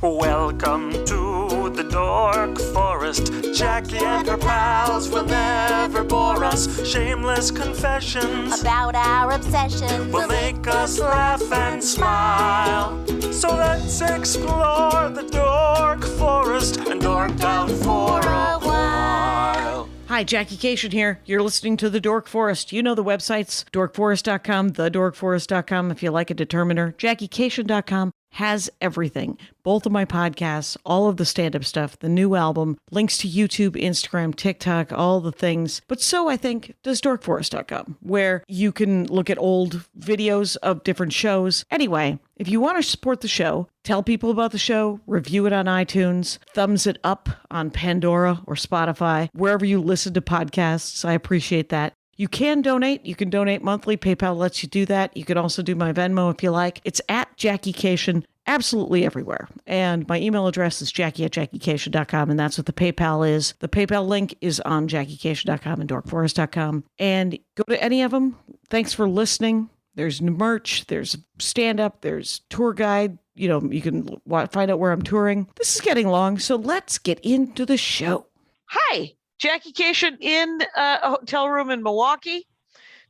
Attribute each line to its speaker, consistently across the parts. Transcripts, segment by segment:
Speaker 1: Welcome to the Dork Forest. Jackie and her pals will never bore us. Shameless confessions
Speaker 2: about our obsession
Speaker 1: will make us laugh and smile. So let's explore the Dork Forest and dork out for a while.
Speaker 3: Hi, Jackie Kashian here. You're listening to The Dork Forest. You know the websites, dorkforest.com, thedorkforest.com if you like a determiner. JackieKashian.com has everything. Both of my podcasts, all of the stand-up stuff, the new album, links to YouTube, Instagram, TikTok, all the things. But so, I think, does dorkforest.com, where you can look at old videos of different shows. Anyway, if you want to support the show, tell people about the show, review it on iTunes, thumbs it up on Pandora or Spotify, wherever you listen to podcasts. I appreciate that. You can donate. You can donate monthly. PayPal lets you do that. You can also do my Venmo if you like. It's at Jackie Kashian, absolutely everywhere. And my email address is jackie@jackiekashian.com, and that's what the PayPal is. The PayPal link is on jackiekashian.com and dorkforest.com. And go to any of them. Thanks for listening. There's merch. There's stand-up. There's tour guide. You know, you can find out where I'm touring. This is getting long, so let's get into the show. Hi. Jackie Kashian in a hotel room in Milwaukee.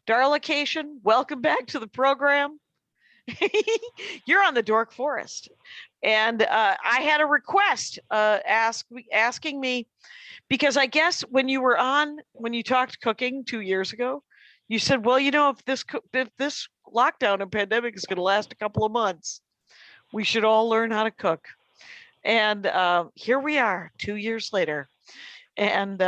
Speaker 3: Darla Kashian, welcome back to the program. You're on the Dork Forest. And I had a request asking me, because I guess when you talked cooking 2 years ago, you said, well, you know, if this lockdown and pandemic is going to last a couple of months, we should all learn how to cook. And here we are 2 years later. And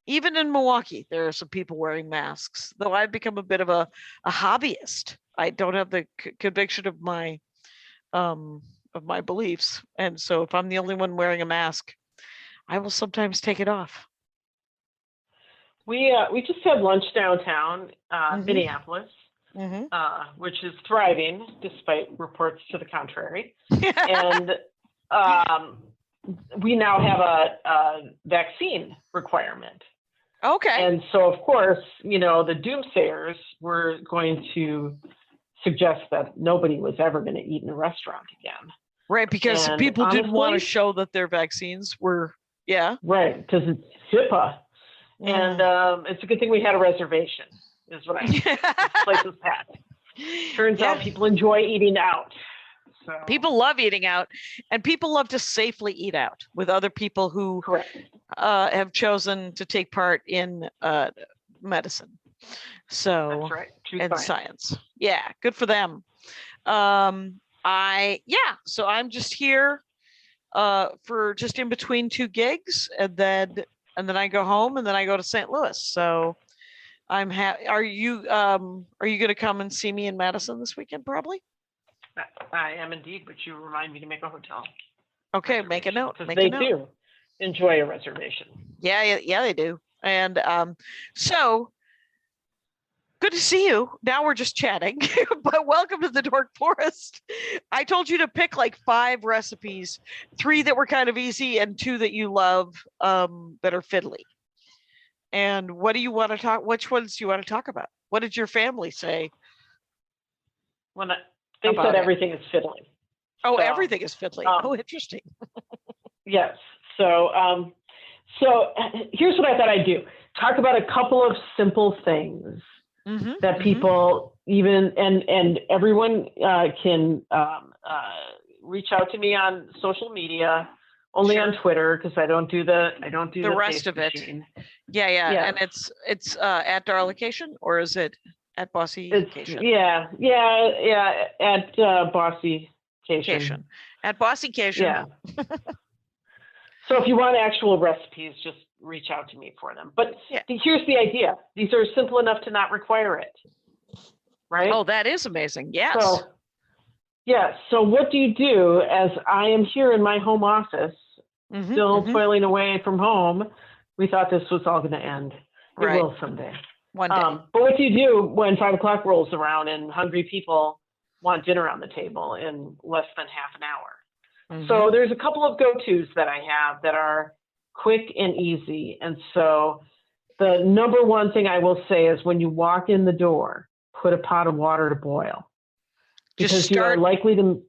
Speaker 3: even in Milwaukee, there are some people wearing masks, though I've become a bit of a hobbyist. I don't have the conviction of my beliefs. And so if I'm the only one wearing a mask, I will sometimes take it off.
Speaker 4: We just had lunch downtown, Minneapolis, which is thriving despite reports to the contrary. And we now have a vaccine requirement.
Speaker 3: Okay.
Speaker 4: And so, of course, you know, the doomsayers were going to suggest that nobody was ever going to eat in a restaurant again.
Speaker 3: Right, because people didn't want to show that their vaccines were,
Speaker 4: Right, because it's HIPAA. And it's a good thing we had a reservation, is what I mean. This place is packed. Turns out people enjoy eating out. So.
Speaker 3: People love eating out, and people love to safely eat out with other people who have chosen to take part in medicine. So
Speaker 4: that's right.
Speaker 3: And science. Yeah, good for them. So I'm just here for just in between two gigs, and then I go home, and then I go to St. Louis. So I'm Are you going to come and see me in Madison this weekend? Probably.
Speaker 4: I am indeed, but you remind me to make a hotel.
Speaker 3: Okay, make a note.
Speaker 4: They do enjoy a reservation.
Speaker 3: Yeah, they do. And so good to see you. Now we're just chatting, but welcome to the Dork Forest. I told you to pick like 5 recipes, 3 that were kind of easy and 2 that you love that are fiddly. And what do you want to talk? Which ones do you want to talk about? What did your family say?
Speaker 4: They said everything is fiddly.
Speaker 3: Oh, so, everything is fiddly. Interesting.
Speaker 4: Yes. So here's what I thought I'd do. Talk about a couple of simple things that people and everyone can reach out to me on social media, only on Twitter, because I don't do the
Speaker 3: rest of it.
Speaker 4: Machine.
Speaker 3: Yeah. And it's at Darla Kashian, or is it at Bossy Kashian?
Speaker 4: At Bossy Kashian.
Speaker 3: At Bossy Kashian.
Speaker 4: Yeah. So if you want actual recipes, just reach out to me for them. But here's the idea. These are simple enough to not require it. Right?
Speaker 3: Oh, that is amazing. Yes.
Speaker 4: So what do you do as I am here in my home office, still toiling away from home? We thought this was all going to end. It will someday.
Speaker 3: One day.
Speaker 4: But what do you do when 5 o'clock rolls around and hungry people want dinner on the table in less than half an hour? So there's a couple of go-tos that I have that are quick and easy. And so the number one thing I will say is when you walk in the door, put a pot of water to boil. Because you are likely to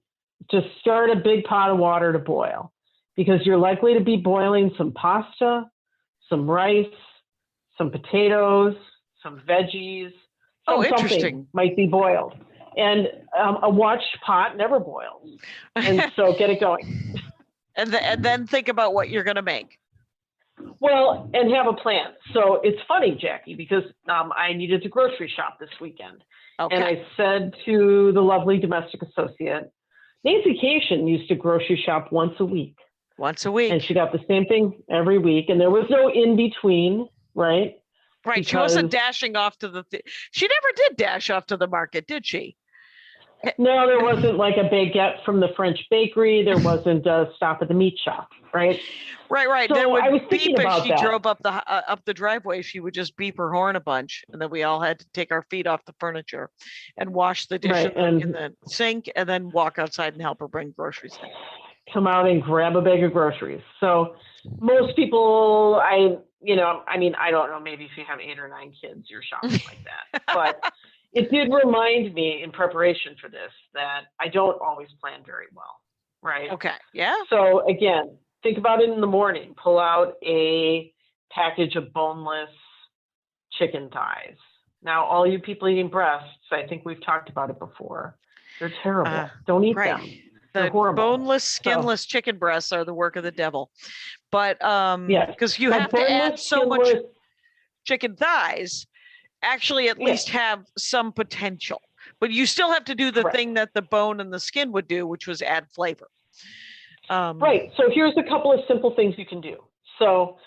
Speaker 4: just start a big pot of water to boil, because you're likely to be boiling some pasta, some rice, some potatoes, some veggies.
Speaker 3: Interesting.
Speaker 4: Something might be boiled. And a watched pot never boils. And so get it going.
Speaker 3: And then think about what you're going to make.
Speaker 4: Well, and have a plan. So it's funny, Jackie, because I needed to grocery shop this weekend.
Speaker 3: Okay.
Speaker 4: And I said to the lovely domestic associate, Nancy Kashian used to grocery shop once a week.
Speaker 3: Once a week.
Speaker 4: And she got the same thing every week. And there was no in between, right?
Speaker 3: Right. She wasn't dashing off to she never did dash off to the market, did she?
Speaker 4: No, there wasn't like a baguette from the French bakery. There wasn't a stop at the meat shop, right?
Speaker 3: Right.
Speaker 4: So
Speaker 3: There would
Speaker 4: I was
Speaker 3: beep
Speaker 4: thinking
Speaker 3: as
Speaker 4: about
Speaker 3: she
Speaker 4: that.
Speaker 3: drove up the driveway. She would just beep her horn a bunch, and then we all had to take our feet off the furniture and wash the dish
Speaker 4: Right,
Speaker 3: in the sink, and then walk outside and help her bring groceries in.
Speaker 4: Come out and grab a bag of groceries. So most people, I don't know, maybe if you have 8 or 9 kids, you're shopping like that. But it did remind me in preparation for this that I don't always plan very well, right?
Speaker 3: Okay. Yeah.
Speaker 4: So again, think about it in the morning. Pull out a package of boneless chicken thighs. Now, all you people eating breasts, I think we've talked about it before. They're terrible. Don't eat them.
Speaker 3: The boneless, skinless chicken breasts are the work of the devil. But because you have to add so much chicken thighs, actually at least have some potential. But you still have to do the thing that the bone and the skin would do, which was add flavor.
Speaker 4: Right. So here's a couple of simple things you can do. So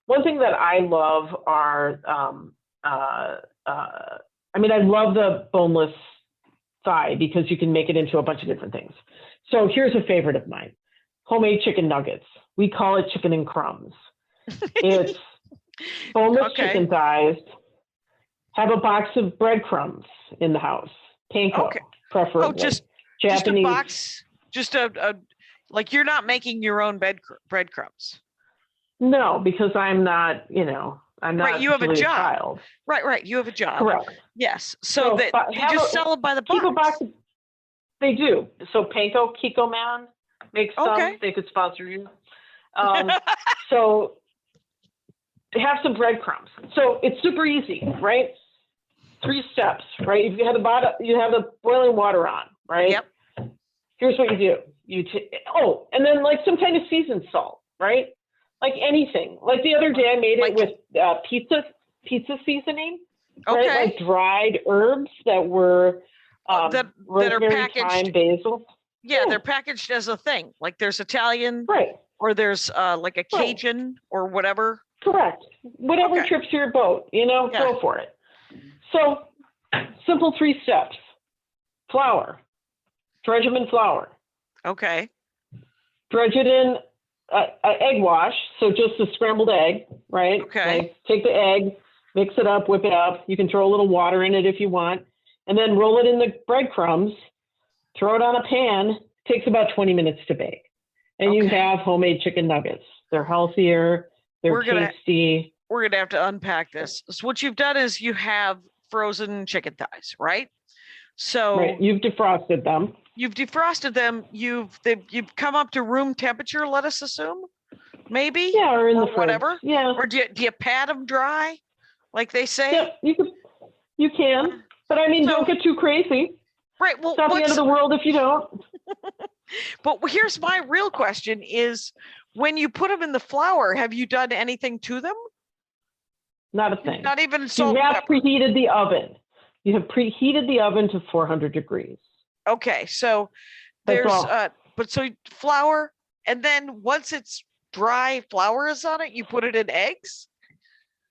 Speaker 4: one thing that I love are, I love the boneless thigh because you can make it into a bunch of different things. So here's a favorite of mine, homemade chicken nuggets. We call it chicken and crumbs. It's boneless chicken thighs. Have a box of breadcrumbs in the house, panko, preferably.
Speaker 3: Oh, just
Speaker 4: Japanese.
Speaker 3: Just a box, like you're not making your own breadcrumbs.
Speaker 4: No, because I'm not, I'm not.
Speaker 3: Right, you have a job.
Speaker 4: Child.
Speaker 3: Right. You have a job.
Speaker 4: Correct.
Speaker 3: Yes. So that they just sell them by the box.
Speaker 4: Keep a box. They do. So Panko Kiko Man makes some. They could sponsor you. So have some breadcrumbs. So it's super easy, right? 3 steps, right? If you have the boiling water on, right?
Speaker 3: Yep.
Speaker 4: Here's what you do. And then like some kind of seasoned salt, right? Like anything. Like the other day I made it with pizza seasoning.
Speaker 3: Okay.
Speaker 4: Right? Like dried herbs that were
Speaker 3: that are packaged,
Speaker 4: thyme, basil.
Speaker 3: Yeah, they're packaged as a thing. Like there's Italian,
Speaker 4: right?
Speaker 3: Or there's like a Cajun or whatever.
Speaker 4: Correct. Whatever trips your boat, go for it. So simple 3 steps. Flour. Dredge them in flour.
Speaker 3: Okay.
Speaker 4: Dredge it in egg wash. So just a scrambled egg, right?
Speaker 3: Okay.
Speaker 4: Like, take the egg, mix it up, whip it up. You can throw a little water in it if you want. And then roll it in the breadcrumbs. Throw it on a pan. Takes about 20 minutes to bake. And you have homemade chicken nuggets. They're healthier. They're tasty.
Speaker 3: We're going to have to unpack this. So what you've done is you have frozen chicken thighs, right? So
Speaker 4: you've defrosted them.
Speaker 3: You've come up to room temperature, let us assume, maybe.
Speaker 4: Yeah, or in the
Speaker 3: whatever.
Speaker 4: Fridge. Yeah.
Speaker 3: Or do you pat them dry, like they say?
Speaker 4: Yeah, you can. But don't get too crazy.
Speaker 3: Right. Well,
Speaker 4: it's not the end of the world if you don't.
Speaker 3: But here's my real question: is when you put them in the flour, have you done anything to them?
Speaker 4: Not a thing.
Speaker 3: Not even salt.
Speaker 4: You have preheated the oven. You have preheated the oven to 400 degrees.
Speaker 3: Okay, so there's so flour, and then once it's dry, flour is on it. You put it in eggs.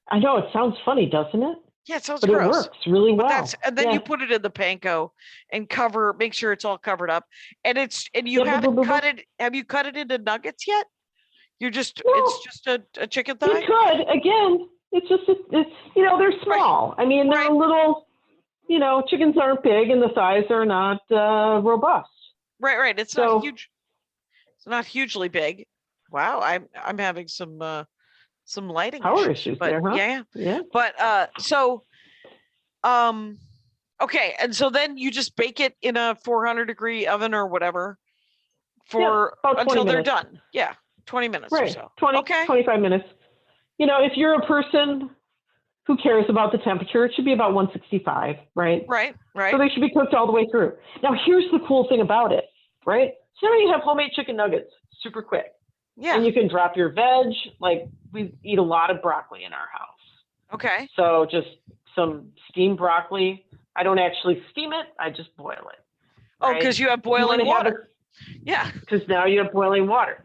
Speaker 4: I know it sounds funny, doesn't it?
Speaker 3: Yeah, it sounds
Speaker 4: but
Speaker 3: gross.
Speaker 4: It works really well.
Speaker 3: And then you put it in the panko and make sure it's all covered up. And you haven't cut it. Have you cut it into nuggets yet? It's just a chicken thigh.
Speaker 4: You could. Again, it's they're small.
Speaker 3: Right.
Speaker 4: They're a little, chickens aren't big and the thighs are not robust.
Speaker 3: Right. It's not huge. It's not hugely big. Wow, I'm having some lighting
Speaker 4: power issues
Speaker 3: but
Speaker 4: there, huh?
Speaker 3: Yeah. But Okay, and so then you just bake it in a 400-degree oven or whatever until they're done. Yeah, 20 minutes or so.
Speaker 4: 25 minutes. If you're a person who cares about the temperature, it should be about 165, right?
Speaker 3: Right.
Speaker 4: So they should be cooked all the way through. Now, here's the cool thing about it, right? So now you have homemade chicken nuggets, super quick.
Speaker 3: Yeah.
Speaker 4: And you can drop your veg. Like, we eat a lot of broccoli in our house.
Speaker 3: Okay.
Speaker 4: So just some steamed broccoli. I don't actually steam it. I just boil it.
Speaker 3: Oh, because you have boiling water. Yeah.
Speaker 4: Because now you have boiling water.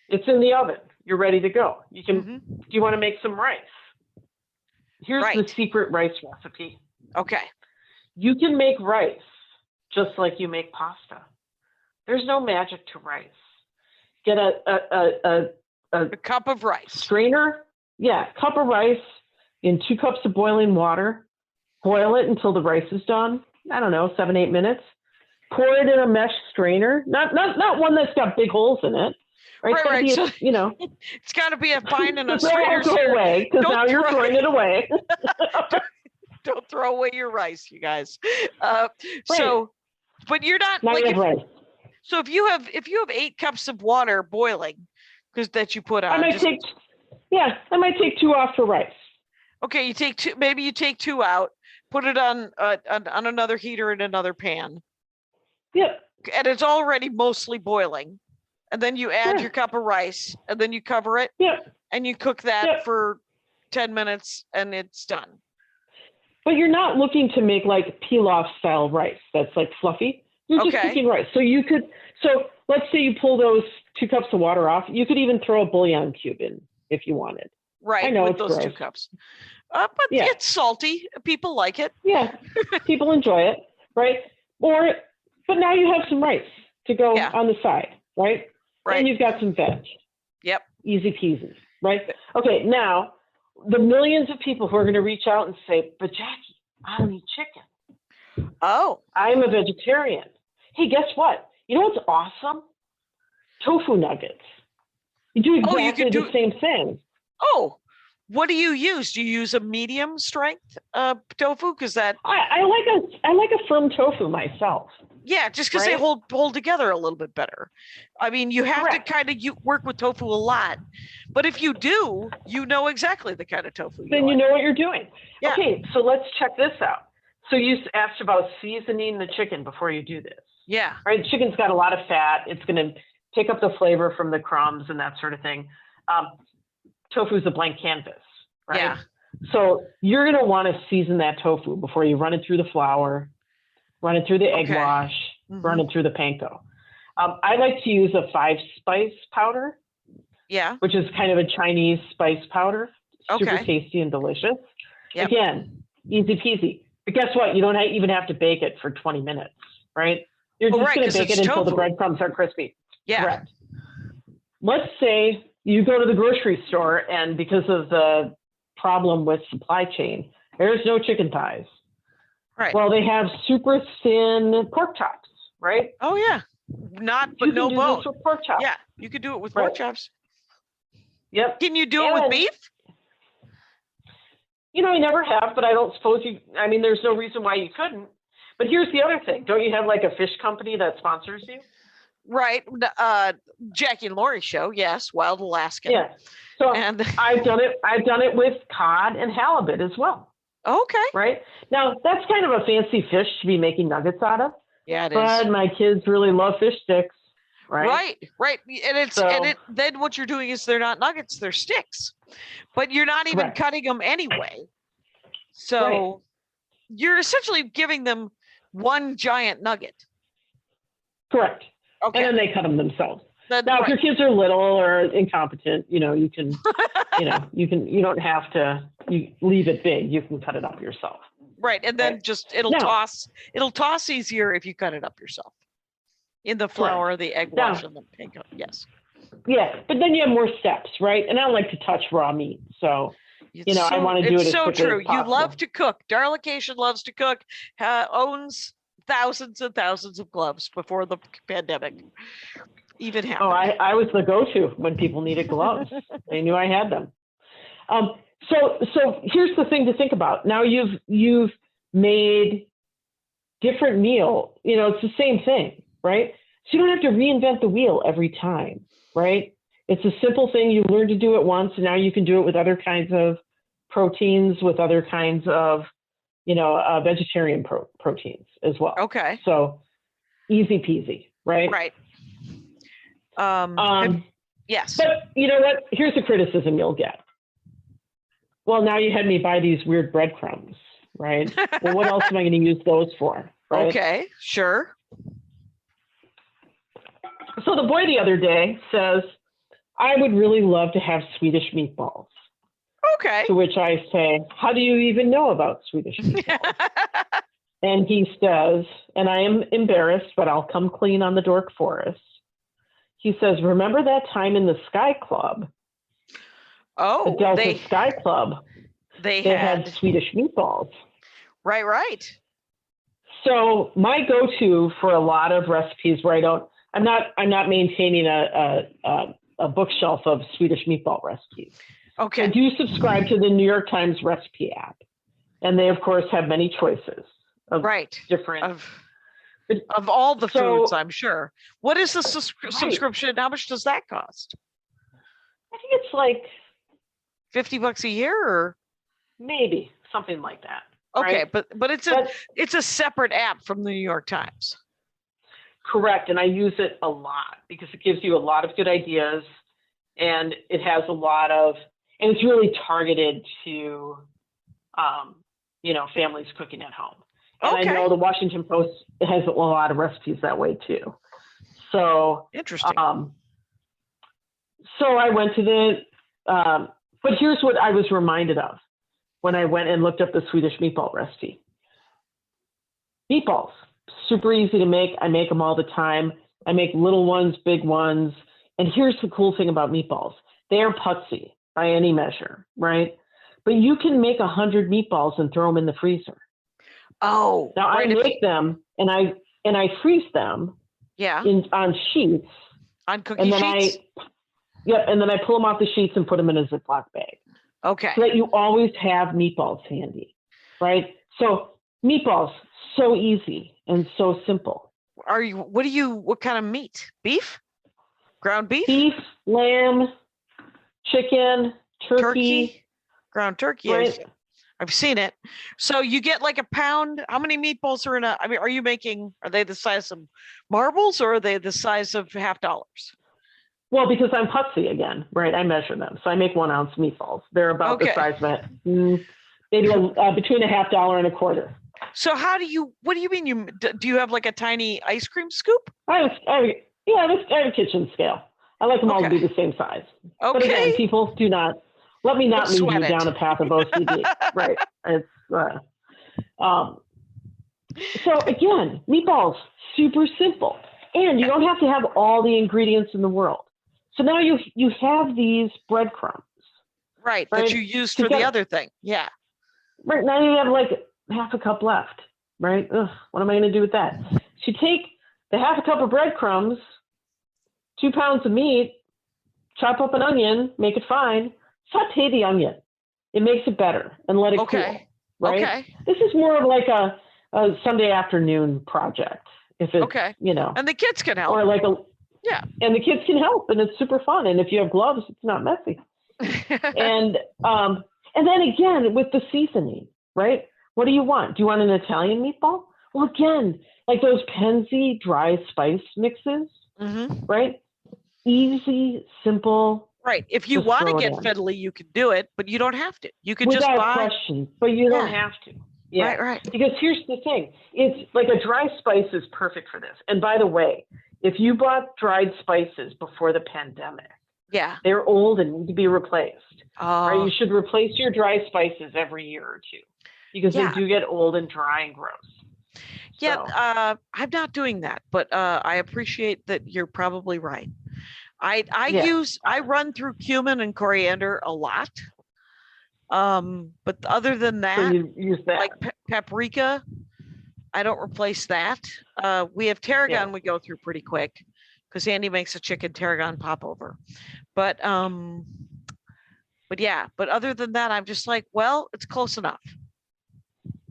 Speaker 4: It's in the oven. You're ready to go. You can. Do you want to make some rice? Here's the secret rice recipe.
Speaker 3: Okay.
Speaker 4: You can make rice just like you make pasta. There's no magic to rice. Get a
Speaker 3: cup of rice.
Speaker 4: Strainer. Yeah, cup of rice in 2 cups of boiling water. Boil it until the rice is done. I don't know, 7-8 minutes. Pour it in a mesh strainer. Not one that's got big holes in it.
Speaker 3: Right.
Speaker 4: So,
Speaker 3: it's got to be a fine and a
Speaker 4: throw
Speaker 3: strainer.
Speaker 4: it away because now you're throwing it away.
Speaker 3: Don't throw away your rice, you guys. So, but you're not
Speaker 4: now you have rice.
Speaker 3: So if you have 8 cups of water boiling, because that you put on,
Speaker 4: I might take 2 off for rice.
Speaker 3: Okay, you take 2. Maybe you take 2 out, put it on another heater in another pan.
Speaker 4: Yep.
Speaker 3: And it's already mostly boiling, and then you add your cup of rice, and then you cover it.
Speaker 4: Yep.
Speaker 3: And you cook that for 10 minutes, and it's done.
Speaker 4: But you're not looking to make like pilaf style rice that's like fluffy. You're just cooking rice. So let's say you pull those 2 cups of water off. You could even throw a bouillon cube in if you wanted.
Speaker 3: Right.
Speaker 4: I know
Speaker 3: with
Speaker 4: it's
Speaker 3: those
Speaker 4: gross.
Speaker 3: 2 cups. But it's salty. People like it.
Speaker 4: Yeah. People enjoy it. Right. But now you have some rice to go on the side. Right.
Speaker 3: Right.
Speaker 4: And you've got some veg.
Speaker 3: Yep.
Speaker 4: Easy peasy. Right. Okay. Now, the millions of people who are going to reach out and say, but Jackie, I don't eat chicken.
Speaker 3: Oh.
Speaker 4: I'm a vegetarian. Hey, guess what? You know what's awesome? Tofu nuggets. You do exactly the same thing.
Speaker 3: Oh, what do you use? Do you use a medium strength tofu? Because that
Speaker 4: I like a firm tofu myself.
Speaker 3: Yeah, just because they hold together a little bit better. I mean, you have to kind of work with tofu a lot, but if you do, you know exactly the kind of tofu.
Speaker 4: Then you know what you're doing.
Speaker 3: Yeah.
Speaker 4: Okay, so let's check this out. So you asked about seasoning the chicken before you do this.
Speaker 3: Yeah.
Speaker 4: Right. The chicken's got a lot of fat. It's going to pick up the flavor from the crumbs and that sort of thing. Tofu is a blank canvas, right?
Speaker 3: Yeah.
Speaker 4: So you're going to want to season that tofu before you run it through the flour, run it through the egg wash, run it through the panko. I like to use a 5-spice powder.
Speaker 3: Yeah.
Speaker 4: Which is kind of a Chinese spice powder. Super
Speaker 3: Okay.
Speaker 4: tasty and delicious.
Speaker 3: Yep.
Speaker 4: Again, easy peasy. But guess what? You don't even have to bake it for 20 minutes, right? You're just going to bake it until the breadcrumbs are crispy.
Speaker 3: Yeah.
Speaker 4: Correct. Let's say you go to the grocery store and because of the problem with supply chain, there's no chicken thighs.
Speaker 3: Right.
Speaker 4: Well, they have super thin pork chops, right?
Speaker 3: Oh yeah. But no bone.
Speaker 4: With pork chops.
Speaker 3: Yeah, you could do it with pork chops.
Speaker 4: Yep.
Speaker 3: Can you do it with beef?
Speaker 4: I never have, but I don't suppose there's no reason why you couldn't. But here's the other thing. Don't you have like a fish company that sponsors you?
Speaker 3: Right. Jackie and Lori show. Yes. Wild Alaskan.
Speaker 4: Yeah. So I've done it with cod and halibut as well.
Speaker 3: Okay.
Speaker 4: Right. Now that's kind of a fancy fish to be making nuggets out of.
Speaker 3: Yeah, it is.
Speaker 4: But my kids really love fish sticks. Right.
Speaker 3: Right. And then what you're doing is they're not nuggets, they're sticks. But you're not even cutting them anyway. So you're essentially giving them one giant nugget.
Speaker 4: Correct.
Speaker 3: Okay.
Speaker 4: And then they cut them themselves. Now, if your kids are little or incompetent, you can, you don't have to leave it big. You can cut it up yourself.
Speaker 3: Right. And then it'll toss easier if you cut it up yourself in the flour, the egg wash, and the panko. Yes.
Speaker 4: Yeah. But then you have more steps, right? And I don't like to touch raw meat. So, I want to do it as quickly as possible.
Speaker 3: You love to cook. Darla Kashian loves to cook, owns thousands and thousands of gloves before the pandemic even happened.
Speaker 4: Oh, I was the go-to when people needed gloves. They knew I had them. So here's the thing to think about. Now you've made different meal, it's the same thing, right? So you don't have to reinvent the wheel every time, right? It's a simple thing. You learn to do it once, and now you can do it with other kinds of proteins, with other kinds of, vegetarian proteins as well.
Speaker 3: Okay.
Speaker 4: So easy peasy, right?
Speaker 3: Right. Yes.
Speaker 4: But you know what? Here's the criticism you'll get. Well, now you had me buy these weird breadcrumbs, right? Well, what else am I going to use those for? Right?
Speaker 3: Okay, sure.
Speaker 4: So the boy the other day says, I would really love to have Swedish meatballs.
Speaker 3: Okay.
Speaker 4: To which I say, how do you even know about Swedish meatballs? And he says, and I am embarrassed, but I'll come clean on the Dork Forest. He says, remember that time in the Sky Club?
Speaker 3: Oh,
Speaker 4: the Delta Sky Club.
Speaker 3: They
Speaker 4: had Swedish meatballs.
Speaker 3: Right.
Speaker 4: So my go-to for a lot of recipes where I'm not maintaining a bookshelf of Swedish meatball recipes.
Speaker 3: Okay.
Speaker 4: I do subscribe to the New York Times recipe app, and they of course have many choices of different
Speaker 3: of all the foods, I'm sure. What is the subscription? How much does that cost?
Speaker 4: I think it's like
Speaker 3: $50 a year, or
Speaker 4: maybe something like that.
Speaker 3: Okay,
Speaker 4: right?
Speaker 3: but it's a separate app from the New York Times.
Speaker 4: Correct, and I use it a lot because it gives you a lot of good ideas, and it has a lot of, and it's really targeted to, families cooking at home. And I know the Washington Post has a lot of recipes that way too. So
Speaker 3: interesting.
Speaker 4: So I went to but here's what I was reminded of when I went and looked up the Swedish meatball recipe. Meatballs, super easy to make. I make them all the time. I make little ones, big ones. And here's the cool thing about meatballs. They are putsy by any measure, right? But you can make 100 meatballs and throw them in the freezer.
Speaker 3: Oh,
Speaker 4: now I make them and I freeze them.
Speaker 3: Yeah.
Speaker 4: On sheets.
Speaker 3: On cookie sheets.
Speaker 4: And then I pull them off the sheets and put them in a Ziploc bag. Okay. So that you always have meatballs handy, right? So meatballs, so easy and so simple.
Speaker 3: What kind of meat? Beef? Ground beef?
Speaker 4: Beef, lamb, chicken, turkey.
Speaker 3: Ground turkey.
Speaker 4: Right?
Speaker 3: I've seen it. So you get like a pound. How many meatballs are in a? I mean, are they the size of marbles or are they the size of $50?
Speaker 4: Well, because I'm putsy again, right? I measure them. So I make 1 ounce meatballs. They're about the size of maybe between $50 and $25.
Speaker 3: So what do you mean? Do you have like a tiny ice cream scoop?
Speaker 4: I have a kitchen scale. I like them all to be the same size. Okay. But again, people let me not lead you down a path of OCD. Right. It's, so again, meatballs, super simple. And you don't have to have all the ingredients in the world. So now you have these breadcrumbs.
Speaker 3: Right, that you used for the other thing. Yeah.
Speaker 4: Right, now you have like half a cup left, right? Ugh, what am I going to do with that? So you take the half a cup of breadcrumbs, 2 pounds of meat, chop up an onion, make it fine, saute the onion. It makes it better and let it cool. Right? Okay. This is more of like a Sunday afternoon project. If it's,
Speaker 3: and the kids can help.
Speaker 4: Or like and the kids can help, and it's super fun. And if you have gloves, it's not messy. and then again, with the seasoning, right? What do you want? Do you want an Italian meatball? Well, again, like those Penzi dry spice mixes, right? Easy, simple.
Speaker 3: Right. If you want to get fiddly, you can do it, but you don't have to. You can just buy.
Speaker 4: Without question, but you don't have to. Yeah.
Speaker 3: Right.
Speaker 4: Because here's the thing. It's like a dry spice is perfect for this. And by the way, if you bought dried spices before the pandemic, they're old and need to be replaced. Right? You should replace your dry spices every year or two because they do get old and dry and gross.
Speaker 3: Yeah, I'm not doing that, but I appreciate that you're probably right. I run through cumin and coriander a lot. But other than that,
Speaker 4: so you use that.
Speaker 3: Like paprika, I don't replace that. We have tarragon we go through pretty quick because Andy makes a chicken tarragon popover. But other than that, I'm just like, well, it's close enough.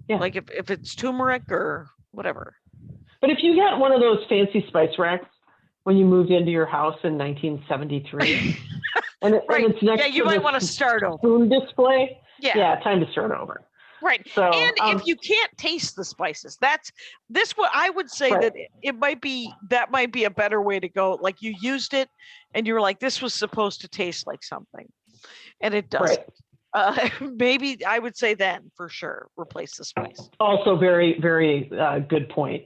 Speaker 3: Yeah. Like if it's turmeric or whatever.
Speaker 4: But if you got one of those fancy spice racks when you moved into your house in 1973, and it's next
Speaker 3: you
Speaker 4: to
Speaker 3: might
Speaker 4: the
Speaker 3: want to start over.
Speaker 4: spoon display,
Speaker 3: Yeah,
Speaker 4: time to start over.
Speaker 3: Right.
Speaker 4: So,
Speaker 3: and if you can't taste the spices, what I would say
Speaker 4: Right.
Speaker 3: that it might be a better way to go. Like you used it and you were like, this was supposed to taste like something, and it doesn't. Maybe I would say then for sure replace the spice.
Speaker 4: Also very, very good point.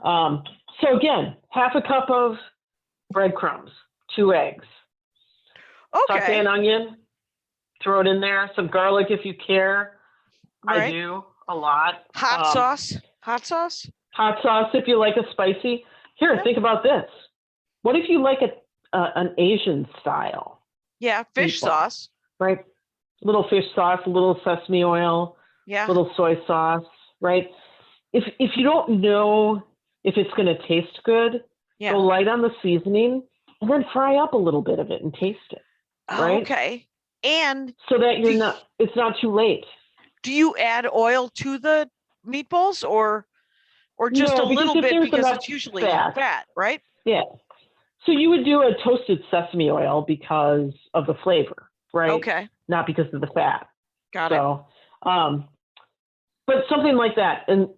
Speaker 4: So again, half a cup of breadcrumbs, 2 eggs,
Speaker 3: Okay.
Speaker 4: saute an onion, throw it in there, some garlic if you care.
Speaker 3: Right.
Speaker 4: I do a lot.
Speaker 3: Hot sauce. Hot sauce
Speaker 4: if you like a spicy. Here,
Speaker 3: Yeah.
Speaker 4: think about this. What if you like an Asian style?
Speaker 3: Yeah, fish
Speaker 4: Meatball.
Speaker 3: sauce.
Speaker 4: Right? Little fish sauce, a little sesame oil,
Speaker 3: Yeah.
Speaker 4: little soy sauce, right? If you don't know if it's going to taste good,
Speaker 3: Yeah.
Speaker 4: go light on the seasoning and then fry up a little bit of it and taste it, right?
Speaker 3: Okay. And
Speaker 4: so that it's not too late.
Speaker 3: do you add oil to the meatballs or just
Speaker 4: No,
Speaker 3: a
Speaker 4: because
Speaker 3: little
Speaker 4: if
Speaker 3: bit
Speaker 4: there's
Speaker 3: because
Speaker 4: enough
Speaker 3: it's usually
Speaker 4: fat.
Speaker 3: fat, right?
Speaker 4: Yeah. So you would do a toasted sesame oil because of the flavor, right?
Speaker 3: Okay.
Speaker 4: Not because of the fat.
Speaker 3: Got it.
Speaker 4: So, but something like that, and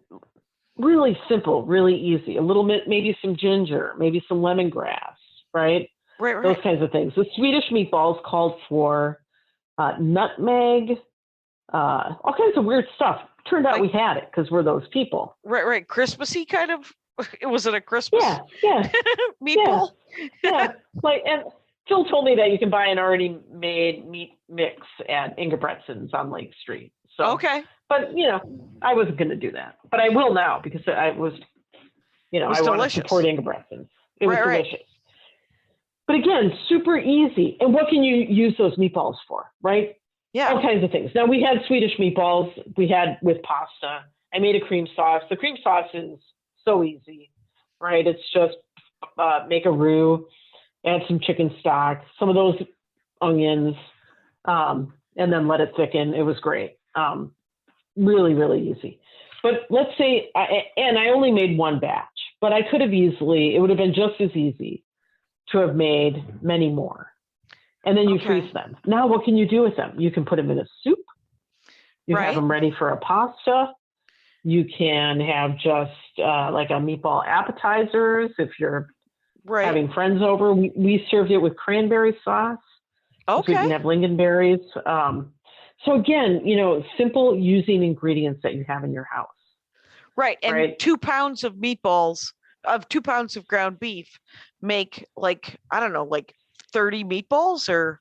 Speaker 4: really simple, really easy. A little bit, maybe some ginger, maybe some lemongrass, right?
Speaker 3: Right.
Speaker 4: Those kinds of things. The Swedish meatballs called for nutmeg, all kinds of weird stuff. Turned out we had it because we're those people.
Speaker 3: Right. Christmassy kind of. Was it a Christmas
Speaker 4: Yeah.
Speaker 3: meatball?
Speaker 4: Yeah. And Phil told me that you can buy an already made meat mix at Ingebretsen's on Lake Street. So,
Speaker 3: Okay.
Speaker 4: But, I wasn't going to do that. But I will now because I was, I want to
Speaker 3: delicious.
Speaker 4: support Ingebretsen's. It was
Speaker 3: Right.
Speaker 4: delicious. But again, super easy. And what can you use those meatballs for, right?
Speaker 3: Yeah.
Speaker 4: All kinds of things. Now, we had Swedish meatballs we had with pasta. I made a cream sauce. The cream sauce is so easy, right? It's just make a roux, add some chicken stock, some of those onions, and then let it thicken. It was great. Really, really easy. But let's say, I only made one batch, but I could have it would have been just as easy to have made many more. And then you freeze them. Now, what can you do with them? You can put them in a soup. You have them ready for a pasta. You can have just like a meatball appetizers if you're having friends over. We served it with cranberry sauce.
Speaker 3: Okay.
Speaker 4: So you can have lingonberries. So again, simple using ingredients that you have in your house.
Speaker 3: Right. And 2 pounds of meatballs, 2 pounds of ground beef make like 30 meatballs or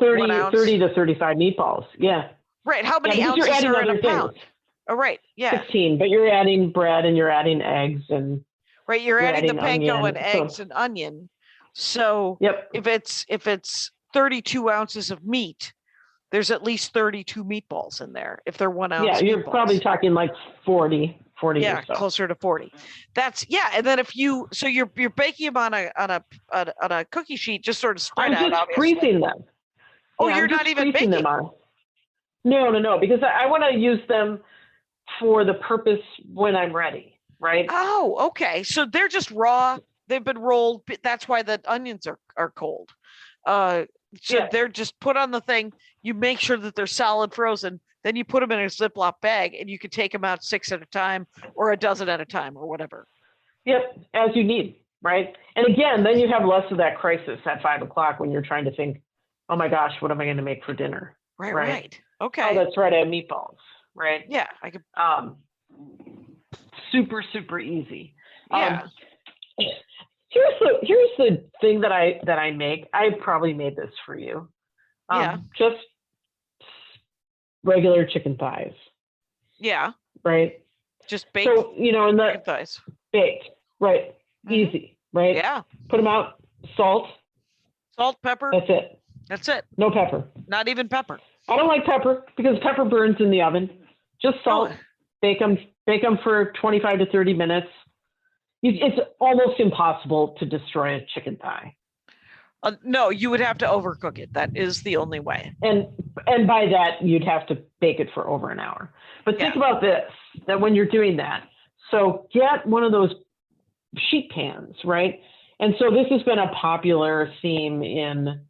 Speaker 4: 30 to 35 meatballs. Yeah.
Speaker 3: Right. How many ounces are in a pound? Oh, right. Yeah.
Speaker 4: 16, but you're adding bread and you're adding eggs and
Speaker 3: you're adding the panko
Speaker 4: onion,
Speaker 3: and eggs and onion. So if it's 32 ounces of meat, there's at least 32 meatballs in there if they're 1 ounce.
Speaker 4: Yeah, you're probably talking like 40
Speaker 3: yeah,
Speaker 4: or so.
Speaker 3: Closer to 40. That's and then if you're baking them on a cookie sheet, just sort of spread out.
Speaker 4: I'm just
Speaker 3: obviously.
Speaker 4: freezing them.
Speaker 3: Oh, you're not even baking
Speaker 4: them on. No, because I want to use them for the purpose when I'm ready, right?
Speaker 3: Oh, okay. So they're just raw. They've been rolled. That's why the onions are cold. They're just put on the thing. You make sure that they're solid frozen. Then you put them in a Ziploc bag, and you can take them out 6 at a time, or a dozen at a time, or whatever.
Speaker 4: Yep, as you need, right? And again, then you have less of that crisis at 5 o'clock when you're trying to think, oh my gosh, what am I going to make for dinner?
Speaker 3: Right. Okay.
Speaker 4: Oh, that's right. I have meatballs, right?
Speaker 3: Yeah, I could.
Speaker 4: Super, super easy.
Speaker 3: Yeah.
Speaker 4: Here's the thing that I make. I probably made this for you. Just regular chicken thighs.
Speaker 3: Yeah.
Speaker 4: Right.
Speaker 3: Just baked.
Speaker 4: So in the
Speaker 3: chicken thighs.
Speaker 4: Baked. Right.
Speaker 3: Mm-hmm.
Speaker 4: Easy. Right.
Speaker 3: Yeah.
Speaker 4: Put them out. Salt,
Speaker 3: pepper.
Speaker 4: That's it.
Speaker 3: It.
Speaker 4: No pepper.
Speaker 3: Not even pepper.
Speaker 4: I don't like pepper because pepper burns in the oven. Just salt. Bake them for 25 to 30 minutes. It's almost impossible to destroy a chicken thigh.
Speaker 3: No, you would have to overcook it. That is the only way.
Speaker 4: And by that, you'd have to bake it for over an hour. But think about this, that when you're doing that, So get one of those sheet pans, right? And so this has been a popular theme in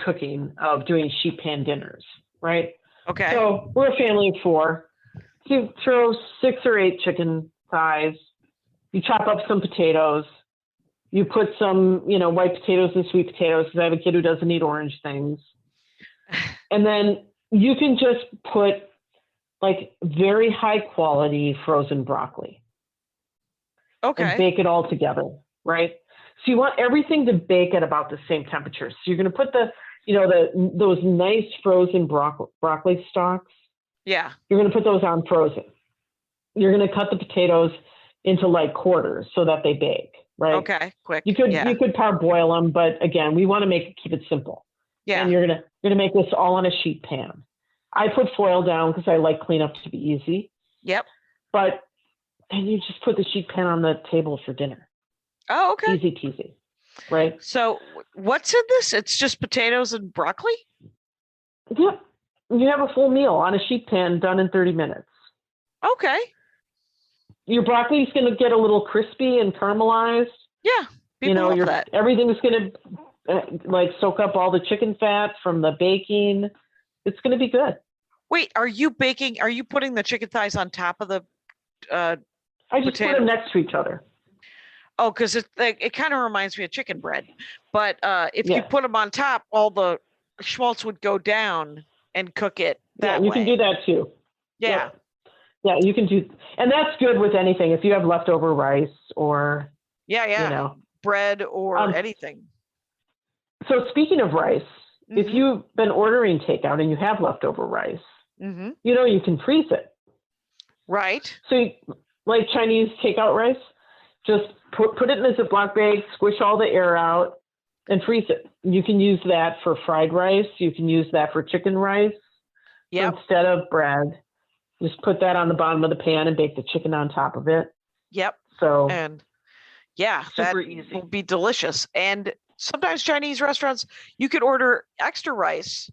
Speaker 4: cooking of doing sheet pan dinners, right?
Speaker 3: Okay.
Speaker 4: So we're a family of 4. So you throw 6 or 8 chicken thighs. You chop up some potatoes. You put some, white potatoes and sweet potatoes, because I have a kid who doesn't eat orange things. And then you can just put like very high quality frozen broccoli.
Speaker 3: Okay.
Speaker 4: And bake it all together, right? So you want everything to bake at about the same temperature. So you're going to put those nice frozen broccoli stalks.
Speaker 3: Yeah.
Speaker 4: You're going to put those on frozen. You're going to cut the potatoes into like quarters so that they bake, right?
Speaker 3: Okay. Quick.
Speaker 4: You could parboil them, but again, we want to keep it simple.
Speaker 3: Yeah.
Speaker 4: And you're gonna make this all on a sheet pan. I put foil down because I like cleanup to be easy.
Speaker 3: Yep.
Speaker 4: But then you just put the sheet pan on the table for dinner.
Speaker 3: Oh, okay.
Speaker 4: Easy peasy, right?
Speaker 3: So what's in this? It's just potatoes and broccoli?
Speaker 4: Yeah. You have a full meal on a sheet pan done in 30 minutes.
Speaker 3: Okay.
Speaker 4: Your broccoli's going to get a little crispy and caramelized.
Speaker 3: Yeah. People love that.
Speaker 4: Everything's going to soak up all the chicken fat from the baking. It's going to be good.
Speaker 3: Wait, are you putting the chicken thighs on top of the
Speaker 4: I just put them next to each other.
Speaker 3: Oh, because it kind of reminds me of chicken bread. But if you put them on top, all the schmaltz would go down and cook it that way.
Speaker 4: You can do that too.
Speaker 3: Yeah.
Speaker 4: Yeah, you can do. And that's good with anything. If you have leftover rice or,
Speaker 3: bread or anything. So
Speaker 4: speaking of rice, if you've been ordering takeout and you have leftover rice, you can freeze it.
Speaker 3: Right.
Speaker 4: So like Chinese takeout rice, just put it in a Ziploc bag, squish all the air out, and freeze it. You can use that for fried rice. You can use that for chicken rice.
Speaker 3: Yep.
Speaker 4: So instead of bread, just put that on the bottom of the pan and bake the chicken on top of it.
Speaker 3: Yep.
Speaker 4: So
Speaker 3: super easy. Will be delicious. And sometimes Chinese restaurants, you could order extra rice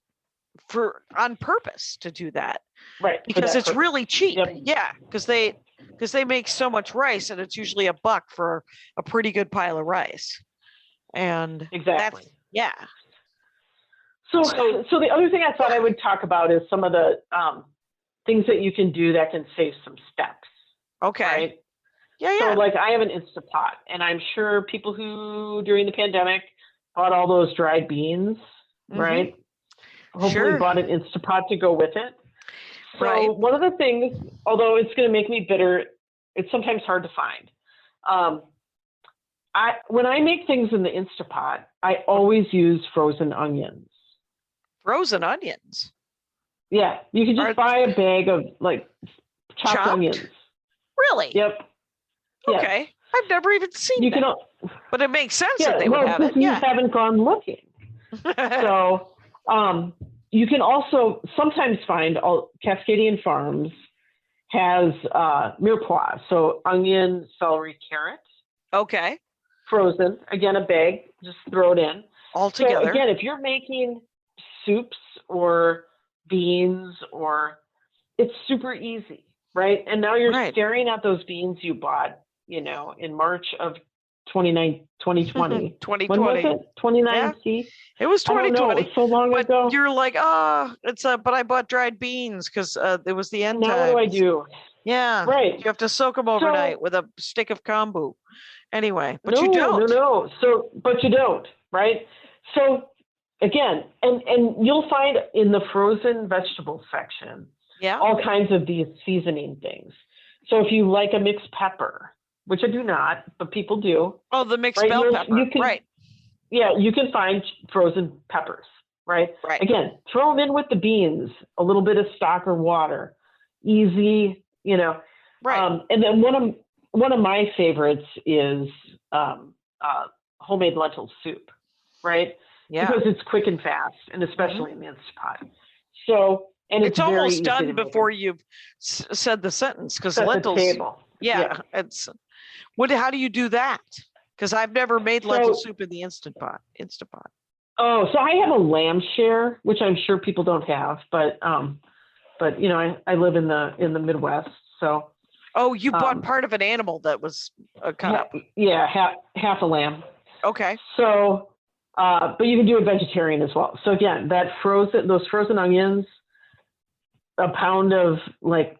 Speaker 3: on purpose to do that.
Speaker 4: Right.
Speaker 3: Because it's really cheap.
Speaker 4: Yep.
Speaker 3: Yeah. Because they make so much rice, and it's usually $1 for a pretty good pile of rice. And
Speaker 4: exactly. So the other thing I thought I would talk about is some of the things that you can do that can save some steps.
Speaker 3: Okay.
Speaker 4: Right?
Speaker 3: Yeah.
Speaker 4: So like I have an Instapot, and I'm sure people who during the pandemic bought all those dried beans, right? Hopefully bought an Instapot to go with it. So one of the things, although it's going to make me bitter, it's sometimes hard to find. When I make things in the Instapot, I always use frozen onions.
Speaker 3: Frozen onions?
Speaker 4: Yeah. You can just buy a bag of like chopped onions.
Speaker 3: Really?
Speaker 4: Yep.
Speaker 3: Okay. Yes. I've never even seen that. But it makes sense that they would have it.
Speaker 4: You haven't gone looking. So you can also sometimes find Cascadian Farms has mirepoix, so onion, celery, carrot.
Speaker 3: Okay.
Speaker 4: Frozen. Again, a bag. Just throw it in.
Speaker 3: All together.
Speaker 4: So again, if you're making soups or beans it's super easy, right? And now you're staring at those beans you bought, in March of 2020.
Speaker 3: 2020.
Speaker 4: When was it? 2019?
Speaker 3: Yeah. It was 2020.
Speaker 4: It was so long ago.
Speaker 3: You're like, but I bought dried beans because it was the end
Speaker 4: now
Speaker 3: times.
Speaker 4: What do I do?
Speaker 3: Yeah.
Speaker 4: Right.
Speaker 3: You have to soak them overnight with a stick of kombu. Anyway, but you
Speaker 4: don't.
Speaker 3: No.
Speaker 4: But you don't, right? So again, and you'll find in the frozen vegetable section, all kinds of these seasoning things. So if you like a mixed pepper, which I do not, but people do.
Speaker 3: Oh, the mixed bell pepper, right.
Speaker 4: Yeah, you can find frozen peppers, right?
Speaker 3: Right.
Speaker 4: Again, throw them in with the beans, a little bit of stock or water. Easy,
Speaker 3: Right.
Speaker 4: And then one of my favorites is homemade lentil soup, right?
Speaker 3: Yeah.
Speaker 4: Because it's quick and fast, and especially in the Instant So, and it's
Speaker 3: almost done before you've said the sentence, because lentils.
Speaker 4: The table.
Speaker 3: Yeah. It's. How do you do that? Because I've never made lentil soup in the Instant Pot.
Speaker 4: Oh, so I have a lamb share, which I'm sure people don't have, but I live in the Midwest, so
Speaker 3: Oh, you bought part of an animal that was cut up.
Speaker 4: Yeah, half a lamb.
Speaker 3: Okay.
Speaker 4: So, but you can do it vegetarian as well. So again, those frozen onions, a pound of like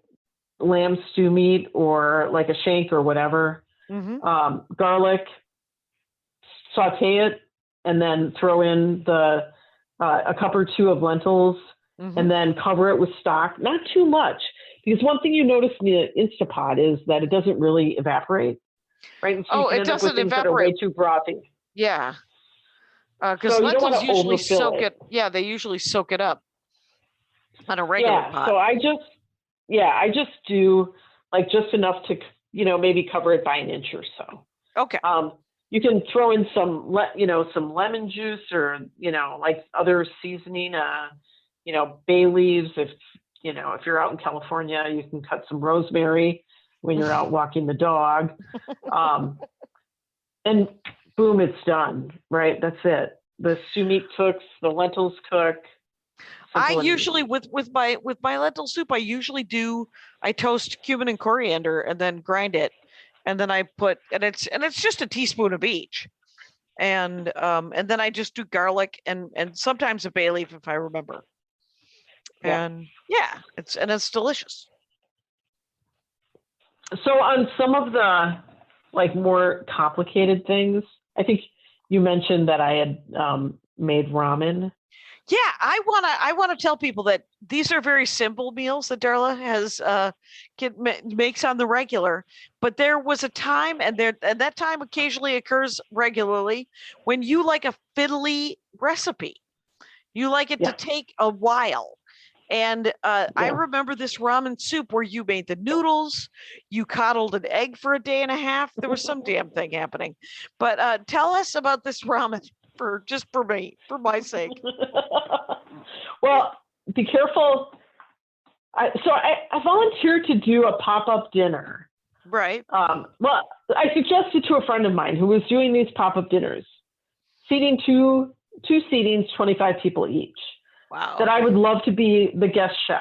Speaker 4: lamb stew meat or like a shank or whatever, garlic, saute it, and then throw in a cup or two of lentils, and then cover it with stock. Not too much, because one thing you notice in the Instapot is that it doesn't really evaporate, right? And so
Speaker 3: it doesn't evaporate. That are
Speaker 4: way too brothy.
Speaker 3: Yeah, because lentils usually soak it. Yeah, they usually soak it up on a regular pot.
Speaker 4: So I just do like just enough to maybe cover it by an inch or so.
Speaker 3: Okay.
Speaker 4: You can throw in some lemon juice or like other seasoning. Bay leaves. If you're out in California, you can cut some rosemary when you're out walking the dog. And boom, it's done. Right. That's it. The stew meat cooks, the lentils cook.
Speaker 3: I usually with my lentil soup, I toast cumin and coriander and then grind it. And then I put, and it's just a teaspoon of each. And then I just do garlic and sometimes a bay leaf if I remember. And it's delicious.
Speaker 4: So on some of the like more complicated things, I think you mentioned that I had made ramen.
Speaker 3: Yeah, I wanna tell people that these are very simple meals that Darla makes on the regular. But there was a time, and that time occasionally occurs regularly, when you like a fiddly recipe. You like it to take a while. And I remember this ramen soup where you made the noodles, you coddled an egg for a day and a half. There was some damn thing happening. But tell us about this ramen for my sake.
Speaker 4: Well, be careful. I volunteered to do a pop-up dinner.
Speaker 3: Right.
Speaker 4: Well, I suggested to a friend of mine who was doing these pop-up dinners, seating two seatings, 25 people each.
Speaker 3: Wow.
Speaker 4: That I would love to be the guest chef.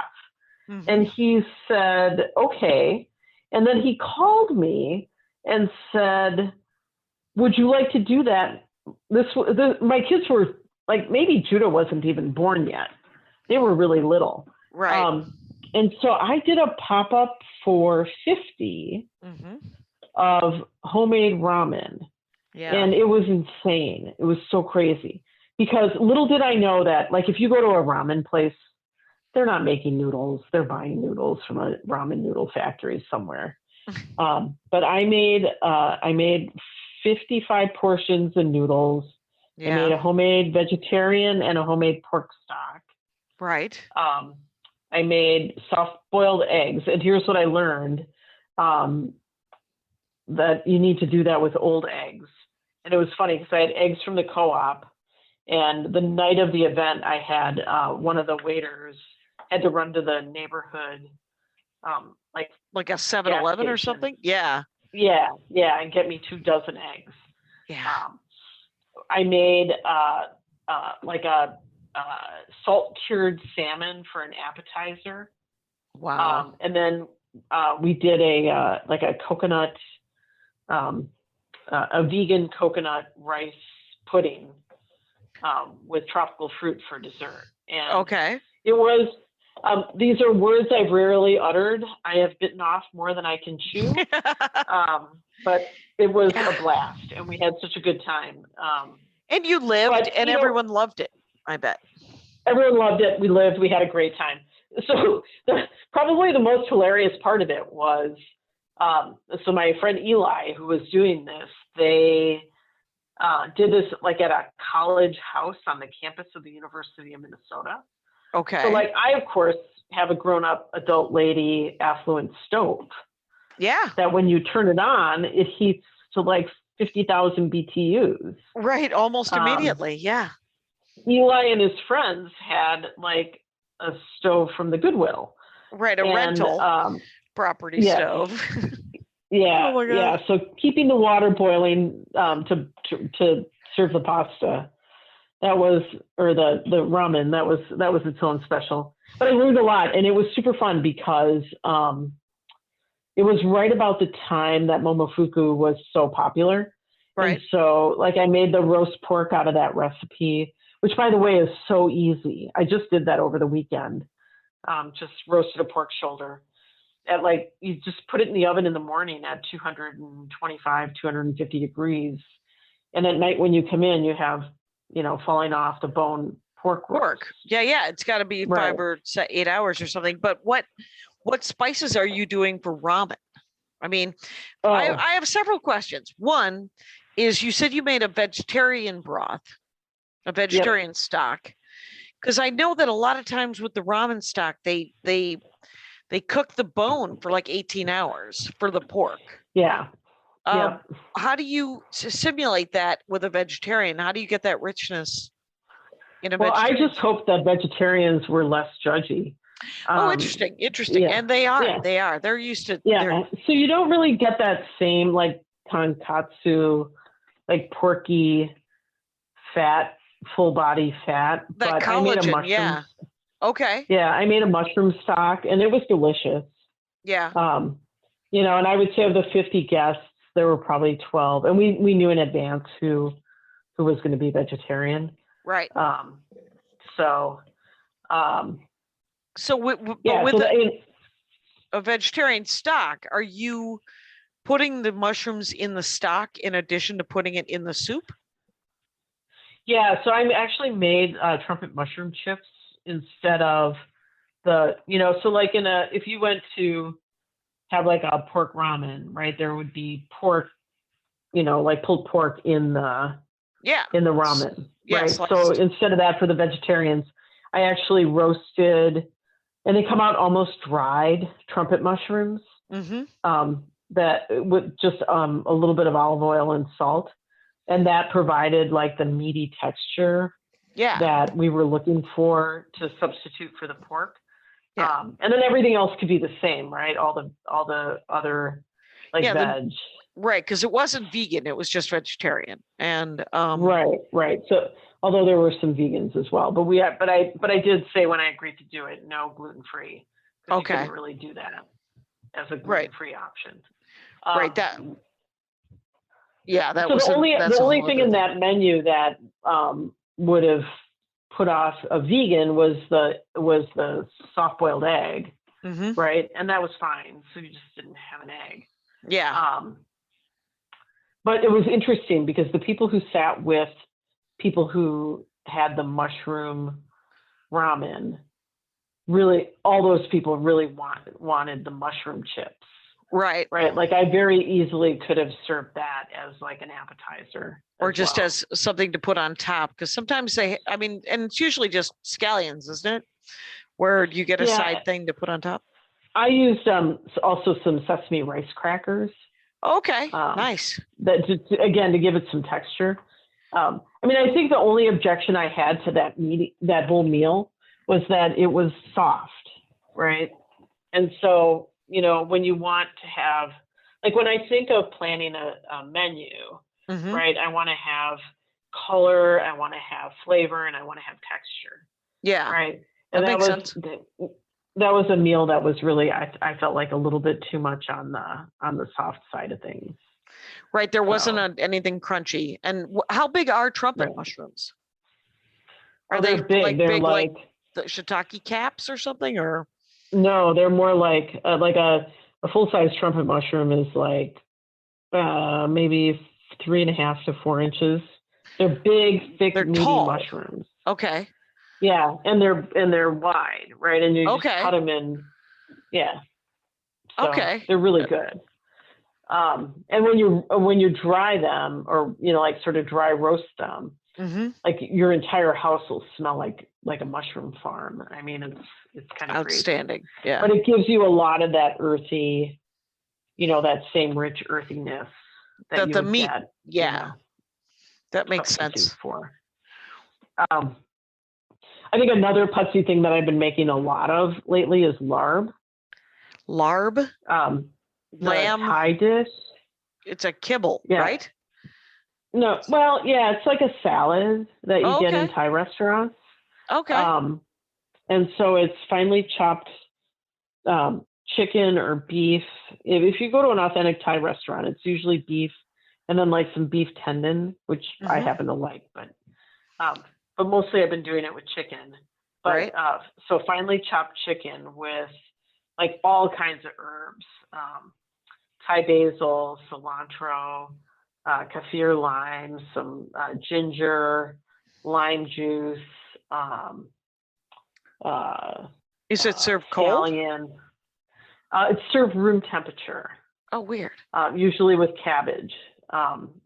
Speaker 4: And he said, okay. And then he called me and said, would you like to do that? My kids were like, maybe Judah wasn't even born yet. They were really little.
Speaker 3: Right.
Speaker 4: And so I did a pop-up for 50 of homemade ramen.
Speaker 3: Yeah.
Speaker 4: And it was insane. It was so crazy. Because little did I know that, like, if you go to a ramen place, they're not making noodles. They're buying noodles from a ramen noodle factory somewhere. But I made 55 portions of noodles.
Speaker 3: Yeah.
Speaker 4: I made a homemade vegetarian and a homemade pork stock.
Speaker 3: Right.
Speaker 4: I made soft-boiled eggs. And here's what I learned, that you need to do that with old eggs. And it was funny because I had eggs from the co-op. And the night of the event, I had one of the waiters had to run to the neighborhood, like
Speaker 3: a 7-Eleven or something. Yeah.
Speaker 4: Yeah, and get me 24 eggs.
Speaker 3: Yeah.
Speaker 4: I made like a salt cured salmon for an appetizer.
Speaker 3: Wow.
Speaker 4: And then we did a coconut, a vegan coconut rice pudding. With tropical fruit for dessert. And
Speaker 3: okay.
Speaker 4: It was, these are words I've rarely uttered. I have bitten off more than I can chew. But it was a blast and we had such a good time.
Speaker 3: And you lived and everyone loved it, I bet.
Speaker 4: Everyone loved it. We lived, we had a great time. So probably the most hilarious part of it was, so my friend Eli, who was doing this, they did this like at a college house on the campus of the University of Minnesota.
Speaker 3: Okay.
Speaker 4: So like I, of course, have a grown-up adult lady affluent stove.
Speaker 3: Yeah.
Speaker 4: That when you turn it on, it heats to like 50,000 BTUs.
Speaker 3: Right. Almost immediately. Yeah.
Speaker 4: Eli and his friends had like a stove from the Goodwill.
Speaker 3: Right. A rental property stove.
Speaker 4: Yeah,
Speaker 3: oh my God.
Speaker 4: Yeah. So keeping the water boiling to serve the pasta, that was, or the ramen, that was its own special. But I learned a lot, and it was super fun because it was right about the time that Momofuku was so popular.
Speaker 3: Right.
Speaker 4: And so like I made the roast pork out of that recipe, which by the way is so easy. I just did that over the weekend. Just roasted a pork shoulder at like, you just put it in the oven in the morning at 225, 250 degrees. And at night when you come in, you have, falling off the bone pork roast.
Speaker 3: Yeah. It's got to be 5 or 8 hours or something. But what spices are you doing for ramen? I mean, I have several questions. One is, you said you made a vegetarian broth, a vegetarian stock, because I know that a lot of times with the ramen stock, they cook the bone for like 18 hours for the pork.
Speaker 4: Yeah.
Speaker 3: How do you simulate that with a vegetarian? How do you get that richness in a vegetarian?
Speaker 4: I just hope that vegetarians were less judgy.
Speaker 3: Interesting.
Speaker 4: Yeah.
Speaker 3: And they are.
Speaker 4: Yeah.
Speaker 3: They are. They're used to.
Speaker 4: Yeah. So you don't really get that same like tonkatsu, like porky fat, full body fat.
Speaker 3: That
Speaker 4: but
Speaker 3: collagen,
Speaker 4: I made a mushroom.
Speaker 3: yeah. Okay.
Speaker 4: Yeah, I made a mushroom stock and it was delicious.
Speaker 3: Yeah.
Speaker 4: And I would say of the 50 guests, there were probably 12, and we knew in advance who was going to be vegetarian.
Speaker 3: Right.
Speaker 4: So
Speaker 3: with a vegetarian stock, are you putting the mushrooms in the stock in addition to putting it in the soup?
Speaker 4: Yeah, so I actually made trumpet mushroom chips instead of so like if you went to have like a pork ramen, right, there would be pork, like pulled pork in the ramen, right? So instead of that, for the vegetarians, I actually roasted, and they come out almost dried trumpet mushrooms, that with just a little bit of olive oil and salt, and that provided like the meaty texture that we were looking for to substitute for the pork. And then everything else could be the same, right? All the other like veg.
Speaker 3: Right, because it wasn't vegan; it was just vegetarian. And
Speaker 4: right. So although there were some vegans as well, but I did say when I agreed to do it, no gluten free. Okay. You couldn't really do that as a gluten free option.
Speaker 3: Right. That. Yeah, that
Speaker 4: so
Speaker 3: was
Speaker 4: the only thing in that menu that would have put off a vegan was the soft boiled egg, right? And that was fine. So you just didn't have an egg.
Speaker 3: Yeah.
Speaker 4: But it was interesting because the people who sat with people who had the mushroom ramen, really, all those people really wanted the mushroom chips. Right. Like I very easily could have served that as like an appetizer.
Speaker 3: Or just as something to put on top. Because sometimes and it's usually just scallions, isn't it? Where you get a side thing to put on top.
Speaker 4: I used also some sesame rice crackers.
Speaker 3: Okay, nice.
Speaker 4: That to give it some texture. I think the only objection I had to that whole meal was that it was soft, right? And so, when you want to have, like when I think of planning a menu, right, I want to have color, I want to have flavor, and I want to have texture. Yeah. Right. And that makes sense. That was a meal that was really, I felt like a little bit too much on the soft side of things.
Speaker 3: Right. There wasn't anything crunchy. And how big are trumpet mushrooms? Are they big? They're big like the shiitake caps or something, or?
Speaker 4: No, they're more like a full-size trumpet mushroom is like maybe 3.5 to 4 inches. They're big, thick, meaty mushrooms.
Speaker 3: Okay.
Speaker 4: Yeah, and they're wide, right? And you just cut them in. Yeah. So they're really good. And when you dry them, or like sort of dry roast them, like your entire house will smell like a mushroom farm. It's kind of
Speaker 3: outstanding.
Speaker 4: Crazy.
Speaker 3: Yeah.
Speaker 4: But it gives you a lot of that earthy, that same rich earthiness that
Speaker 3: the meat. Get, that makes sense.
Speaker 4: For. I think another putsy thing that I've been making a lot of lately is larb.
Speaker 3: Larb?
Speaker 4: Lamb Thai dish.
Speaker 3: It's a kibble, right?
Speaker 4: No, well, it's like a salad that you get in Thai restaurants.
Speaker 3: Okay.
Speaker 4: And so it's finely chopped chicken or beef. If you go to an authentic Thai restaurant, it's usually beef and then like some beef tendon, which I happen to like, but mostly I've been doing it with chicken. But
Speaker 3: Right.
Speaker 4: So finely chopped chicken with like all kinds of herbs, Thai basil, cilantro, kaffir lime, some ginger, lime juice,
Speaker 3: Is it served cold?
Speaker 4: scallion. It's served room temperature,
Speaker 3: Oh, weird.
Speaker 4: usually with cabbage.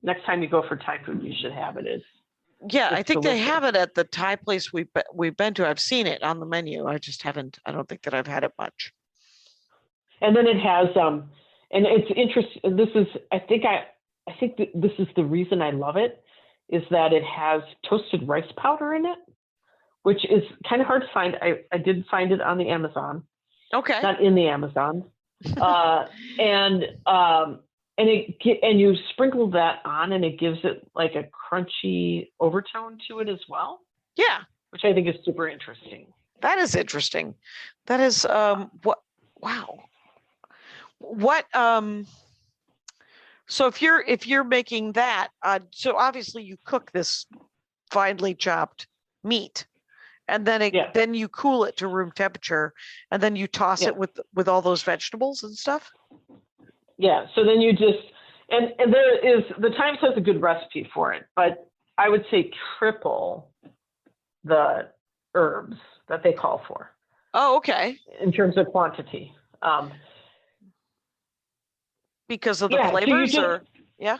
Speaker 4: Next time you go for Thai food, you should have it.
Speaker 3: Yeah, I
Speaker 4: It's
Speaker 3: think they
Speaker 4: delicious.
Speaker 3: have it at the Thai place we've been to. I've seen it on the menu. I just haven't. I don't think that I've had it much.
Speaker 4: And then it has and it's interesting. This is I think this is the reason I love it, is that it has toasted rice powder in it, which is kind of hard to find. I did find it on the Amazon,
Speaker 3: Okay.
Speaker 4: not in the Amazon, and you sprinkle that on, and it gives it like a crunchy overtone to it as well,
Speaker 3: Yeah,
Speaker 4: which I think is super interesting.
Speaker 3: that is interesting. That is what? Wow. What So if you're making that, so obviously you cook this finely chopped meat, and then then you cool it to room temperature, and then you toss it with all those vegetables and stuff.
Speaker 4: Yeah. So then you just and there is the Times has a good recipe for it, but I would say triple the herbs that they call for.
Speaker 3: Oh, okay.
Speaker 4: In terms of quantity.
Speaker 3: Because of the
Speaker 4: Yeah, so you
Speaker 3: flavors,
Speaker 4: just-
Speaker 3: or yeah.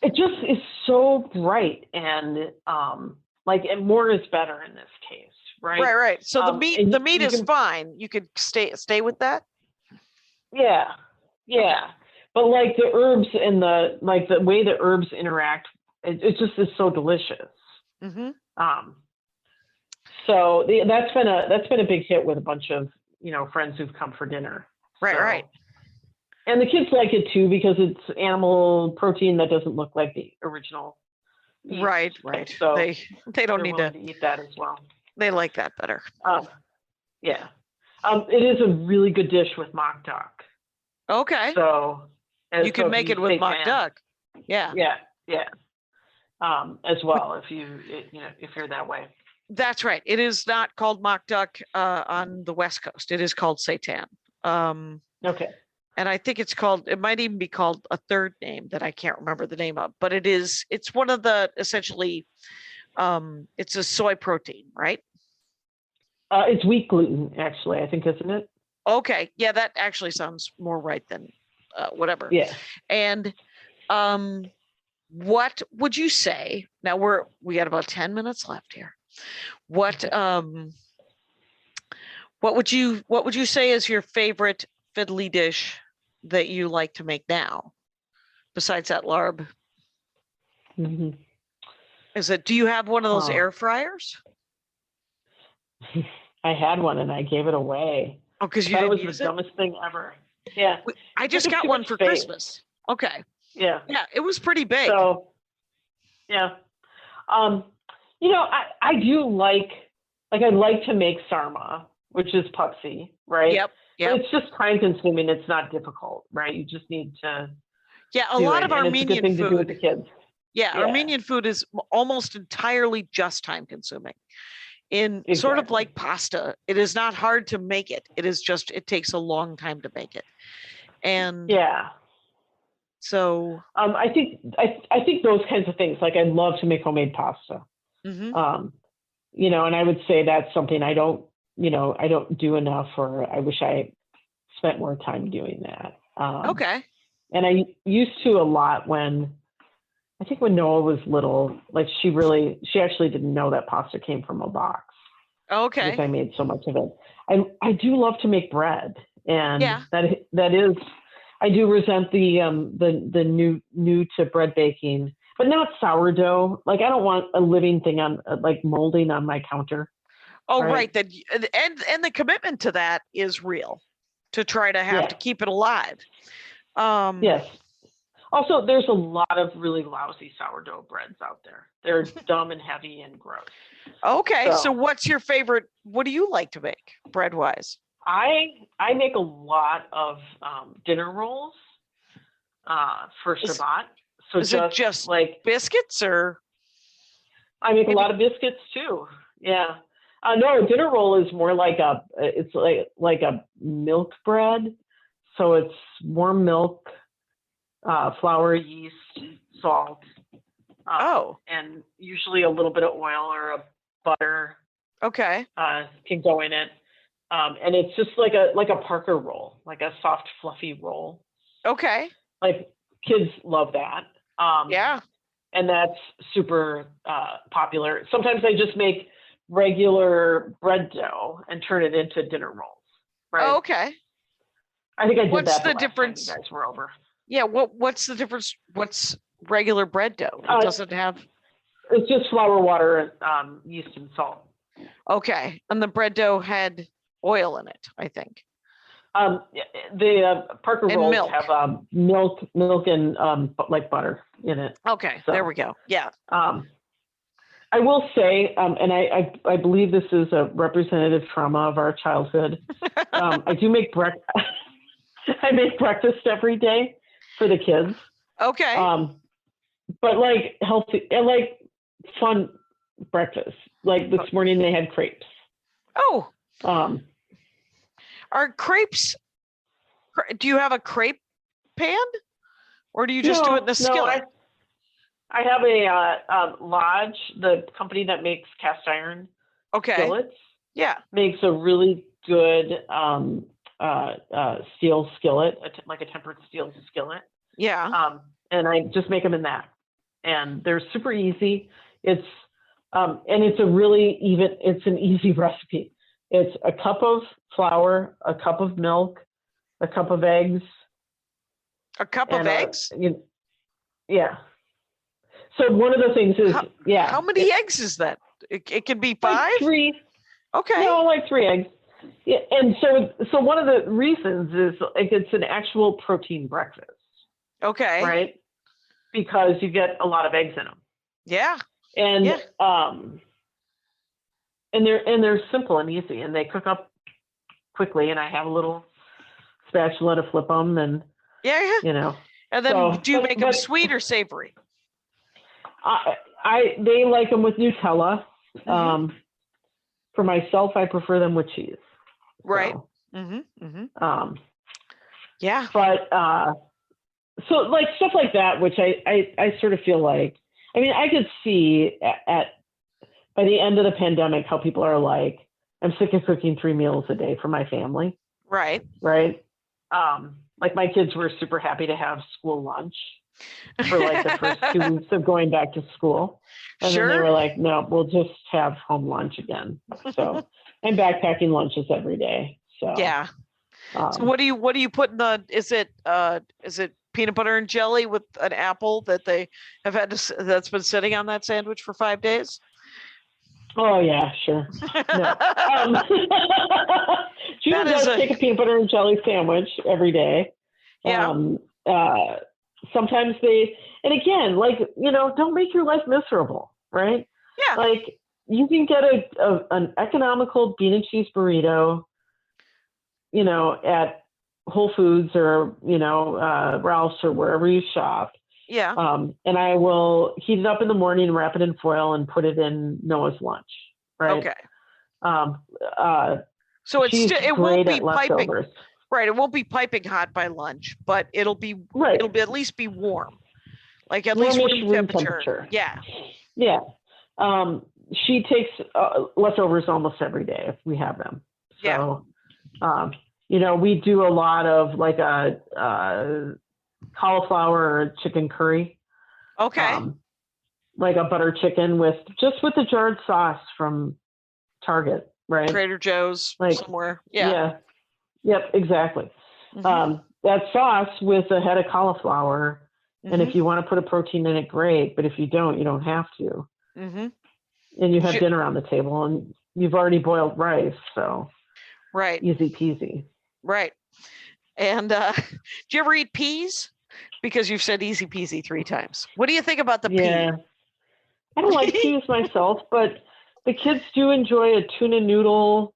Speaker 4: It just is so bright, and and more is better in this case, right?
Speaker 3: Right. So the meat
Speaker 4: and
Speaker 3: the meat
Speaker 4: you
Speaker 3: is
Speaker 4: can-
Speaker 3: fine. You could stay with that.
Speaker 4: Yeah. But like the herbs and the way the herbs interact, it just is so delicious.
Speaker 3: Mm-hmm.
Speaker 4: So that's been a big hit with a bunch of friends who've come for dinner.
Speaker 3: Right.
Speaker 4: And the kids like it too because it's animal protein that doesn't look like the original beef,
Speaker 3: Right.
Speaker 4: So
Speaker 3: they don't
Speaker 4: they're
Speaker 3: need
Speaker 4: willing
Speaker 3: to.
Speaker 4: eat that as well.
Speaker 3: They like that better.
Speaker 4: Yeah. It is a really good dish with mock duck.
Speaker 3: Okay.
Speaker 4: So
Speaker 3: You can make it with mock duck. Yeah.
Speaker 4: Yeah. As well, if you're that way.
Speaker 3: That's right. It is not called mock duck on the West Coast. It is called seitan.
Speaker 4: Okay.
Speaker 3: And I think it might even be called a third name that I can't remember the name of, but it's one of the essentially, it's a soy protein, right?
Speaker 4: It's wheat gluten, actually, I think, isn't it?
Speaker 3: Okay. Yeah, that actually sounds more right than whatever.
Speaker 4: Yeah.
Speaker 3: And what would you say? Now we got about 10 minutes left here. What would you say is your favorite fiddly dish that you like to make now, besides that larb?
Speaker 4: Mm-hmm.
Speaker 3: Do you have one of those air fryers?
Speaker 4: I had one and I gave it away.
Speaker 3: Oh, because you
Speaker 4: That
Speaker 3: didn't
Speaker 4: was
Speaker 3: use
Speaker 4: the
Speaker 3: it?
Speaker 4: dumbest thing ever. Yeah.
Speaker 3: I just got
Speaker 4: too
Speaker 3: one
Speaker 4: much
Speaker 3: for
Speaker 4: space.
Speaker 3: Christmas. Okay.
Speaker 4: Yeah.
Speaker 3: Yeah, it was pretty big.
Speaker 4: So, yeah. I do like I like to make sarma, which is putsy, right?
Speaker 3: Yep.
Speaker 4: But it's just time consuming. It's not difficult, right? You just need to.
Speaker 3: Yeah, a lot of Armenian
Speaker 4: thing to do with
Speaker 3: food.
Speaker 4: the kids.
Speaker 3: Yeah, Armenian food is almost entirely just time consuming. Sort of like pasta, it is not hard to make it. It is just it takes a long time to make it. And
Speaker 4: yeah.
Speaker 3: So
Speaker 4: I think those kinds of things, like I love to make homemade pasta.
Speaker 3: Mm-hmm.
Speaker 4: And I would say that's something I don't do enough, or I wish I spent more time doing that.
Speaker 3: Okay.
Speaker 4: And I used to a lot when Noah was little. Like she actually didn't know that pasta came from a box.
Speaker 3: Okay.
Speaker 4: Because I made so much of it. I do love to make bread, and that is. I do resent the new to bread baking, but not sourdough. Like I don't want a living thing on like molding on my counter.
Speaker 3: Oh, right. That and the commitment to that is real. To try to have to keep it alive.
Speaker 4: Yes. Also, there's a lot of really lousy sourdough breads out there. They're dumb and heavy and gross.
Speaker 3: Okay, so what's your favorite? What do you like to make bread wise?
Speaker 4: I make a lot of dinner rolls for Shabbat. So
Speaker 3: is it just like biscuits, or
Speaker 4: I make a lot of biscuits too. Yeah. No, dinner roll is more like it's like a milk bread. So it's warm milk, flour, yeast, salt. And usually a little bit of oil or a butter.
Speaker 3: Okay.
Speaker 4: Can go in it. And it's just like a Parker roll, like a soft, fluffy roll.
Speaker 3: Okay.
Speaker 4: Like kids love that.
Speaker 3: Yeah.
Speaker 4: And that's super popular. Sometimes I just make regular bread dough and turn it into dinner rolls. Right.
Speaker 3: Oh, okay.
Speaker 4: I think I did
Speaker 3: What's
Speaker 4: that
Speaker 3: the difference?
Speaker 4: You guys were over.
Speaker 3: Yeah. What's the difference? What's regular bread dough? It doesn't have.
Speaker 4: It's just flour, water, yeast, and salt.
Speaker 3: Okay. And the bread dough had oil in it, I think.
Speaker 4: The Parker
Speaker 3: and
Speaker 4: rolls
Speaker 3: milk.
Speaker 4: have milk and like butter in it.
Speaker 3: Okay,
Speaker 4: so,
Speaker 3: there we go. Yeah.
Speaker 4: I will say, and I believe this is a representative trauma of our childhood. I do make breakfast. I make breakfast every day for the kids.
Speaker 3: Okay.
Speaker 4: But like healthy and like fun breakfast. Like this morning they had crepes.
Speaker 3: Oh. Are crepes? Do you have a crepe pan, or do you just do it in the skillet?
Speaker 4: I have a Lodge, the company that makes cast iron skillets.
Speaker 3: Yeah,
Speaker 4: makes a really good steel skillet, like a tempered steel skillet.
Speaker 3: Yeah.
Speaker 4: And I just make them in that, and they're super easy. It's and it's an easy recipe. It's a cup of flour, a cup of milk, a cup of eggs.
Speaker 3: A cup of eggs?
Speaker 4: Yeah. So one of the things is,
Speaker 3: How many eggs is that? It can be 5?
Speaker 4: Like 3.
Speaker 3: Okay.
Speaker 4: No, like 3 eggs. Yeah, and so one of the reasons is like it's an actual protein breakfast.
Speaker 3: Okay.
Speaker 4: Right? Because you get a lot of eggs in them.
Speaker 3: Yeah.
Speaker 4: And and they're simple and easy, and they cook up quickly. And I have a little spatula to flip them, and you know.
Speaker 3: And then do you make them sweet or savory?
Speaker 4: They like them with Nutella. Mm-hmm. For myself, I prefer them with cheese.
Speaker 3: Right.
Speaker 4: So,
Speaker 3: yeah.
Speaker 4: But so like stuff like that, which I sort of feel like, I mean, I could see by the end of the pandemic how people are like, I'm sick of cooking 3 meals a day for my family.
Speaker 3: Right.
Speaker 4: Right. Like my kids were super happy to have school lunch for like the first 2 weeks of going back to school. And then they were like, no, we'll just have home lunch again. So I'm backpacking lunches every day. So
Speaker 3: yeah. So what do you put in the, is it peanut butter and jelly with an apple that they have had that's been sitting on that sandwich for 5 days?
Speaker 4: Oh yeah, sure. No. Judah does take a peanut butter and jelly sandwich every day.
Speaker 3: Yeah.
Speaker 4: Sometimes and again, like, you know, don't make your life miserable, right?
Speaker 3: Yeah.
Speaker 4: Like you can get an economical bean and cheese burrito, you know, at Whole Foods or, you know, Ralph's or wherever you shop.
Speaker 3: Yeah.
Speaker 4: And I will heat it up in the morning, wrap it in foil, and put it in Noah's lunch. Right.
Speaker 3: Okay. So it won't be piping. Right. It won't be piping hot by lunch, but it'll be at least be warm. Like at least room temperature. Yeah.
Speaker 4: Yeah. She takes leftovers almost every day if we have them. So, you know, we do a lot of like a cauliflower or chicken curry.
Speaker 3: Okay.
Speaker 4: Like a butter chicken with the jarred sauce from Target, right?
Speaker 3: Trader Joe's, like somewhere.
Speaker 4: Yeah. Yep, exactly. Mm-hmm. That sauce with a head of cauliflower, and if you want to put a protein in it, great. But if you don't have to. Mm-hmm. And you have dinner on the table, and you've already boiled rice, so easy peasy.
Speaker 3: Right. And do you ever eat peas? Because you've said easy peasy 3 times. What do you think about the pea?
Speaker 4: I don't like peas myself, but the kids do enjoy a tuna noodle.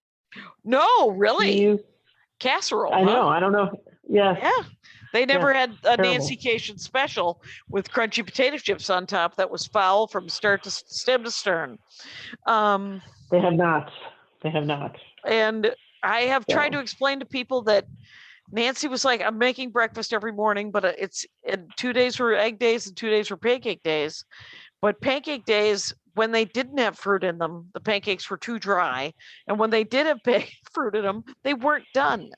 Speaker 3: No, really?
Speaker 4: Peas.
Speaker 3: casserole.
Speaker 4: I know. I don't know. Yeah.
Speaker 3: Yeah. They never had a
Speaker 4: terrible.
Speaker 3: Nancy Cation special with crunchy potato chips on top that was foul from stem to stern.
Speaker 4: They have not. They have not.
Speaker 3: And I have tried to explain to people that Nancy was like, I'm making breakfast every morning, but it's 2 days were egg days and 2 days were pancake days. But pancake days, when they didn't have fruit in them, the pancakes were too dry. And when they did have fruit in them, they weren't done.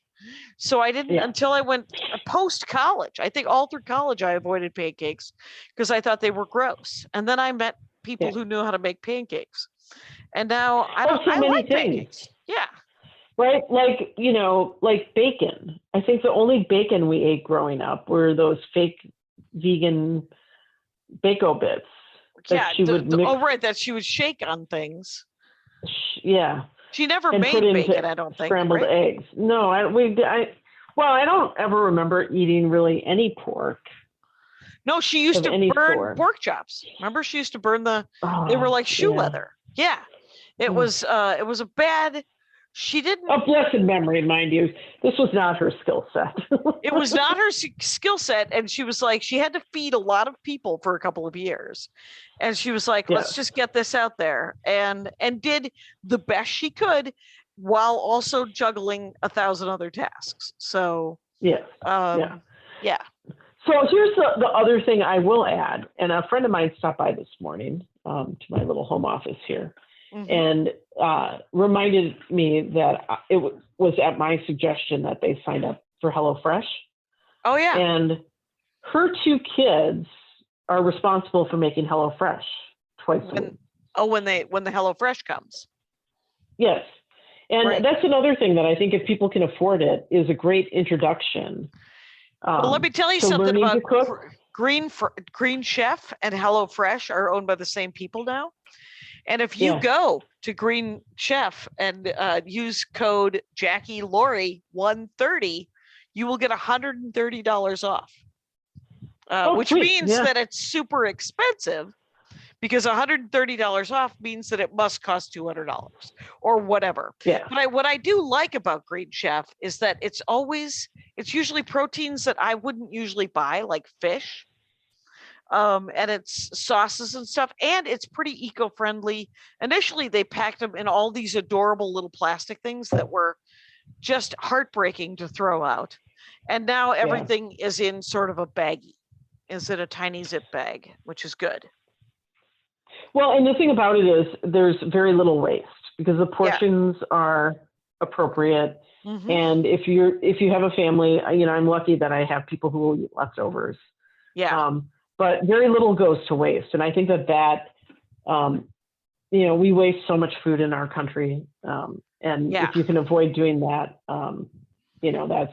Speaker 3: So I didn't until I went post college. I think all through college, I avoided pancakes because I thought they were gross. And then I met people who knew how to make pancakes. And now I like pancakes. Yeah.
Speaker 4: Right. Like, like bacon. I think the only bacon we ate growing up were those fake vegan Bako bits.
Speaker 3: That she would shake on things.
Speaker 4: Yeah.
Speaker 3: She never made bacon, I don't think.
Speaker 4: Scrambled eggs. No, I don't ever remember eating really any pork.
Speaker 3: No, she used to burn pork chops. Remember, she used to burn they were like shoe leather. Yeah. It was a bad. She didn't.
Speaker 4: A blessed memory, mind you. This was not her skill set.
Speaker 3: It was not her skill set. And she was like, she had to feed a lot of people for a couple of years. And she was like, let's just get this out there. And did the best she could while also juggling 1,000 other tasks. So,
Speaker 4: yeah.
Speaker 3: So
Speaker 4: here's the other thing I will add. And a friend of mine stopped by this morning to my little home office here. Mm-hmm. And reminded me that it was at my suggestion that they signed up for HelloFresh.
Speaker 3: Oh, yeah.
Speaker 4: And her 2 kids are responsible for making HelloFresh twice a week.
Speaker 3: Oh, when the HelloFresh comes.
Speaker 4: Yes. And that's another thing that I think if people can afford it is a great introduction.
Speaker 3: Well, let me tell you something about Green Chef and HelloFresh are owned by the same people now. And if you go to Green Chef and use code Jackie Laurie 130, you will get $130 off, which means that it's super expensive because $130 off means that it must cost $200 or whatever.
Speaker 4: Yeah.
Speaker 3: But what I do like about Green Chef is that it's usually proteins that I wouldn't usually buy, like fish. And it's sauces and stuff, and it's pretty eco-friendly. Initially, they packed them in all these adorable little plastic things that were just heartbreaking to throw out. And now everything is in sort of a baggie, is in a tiny zip bag, which is good.
Speaker 4: Well, and the thing about it is there's very little waste because the portions are appropriate. Mm-hmm. And if you have a family, I'm lucky that I have people who will eat leftovers.
Speaker 3: Yeah.
Speaker 4: But very little goes to waste. And I think that we waste so much food in our country. And if you can avoid doing that, that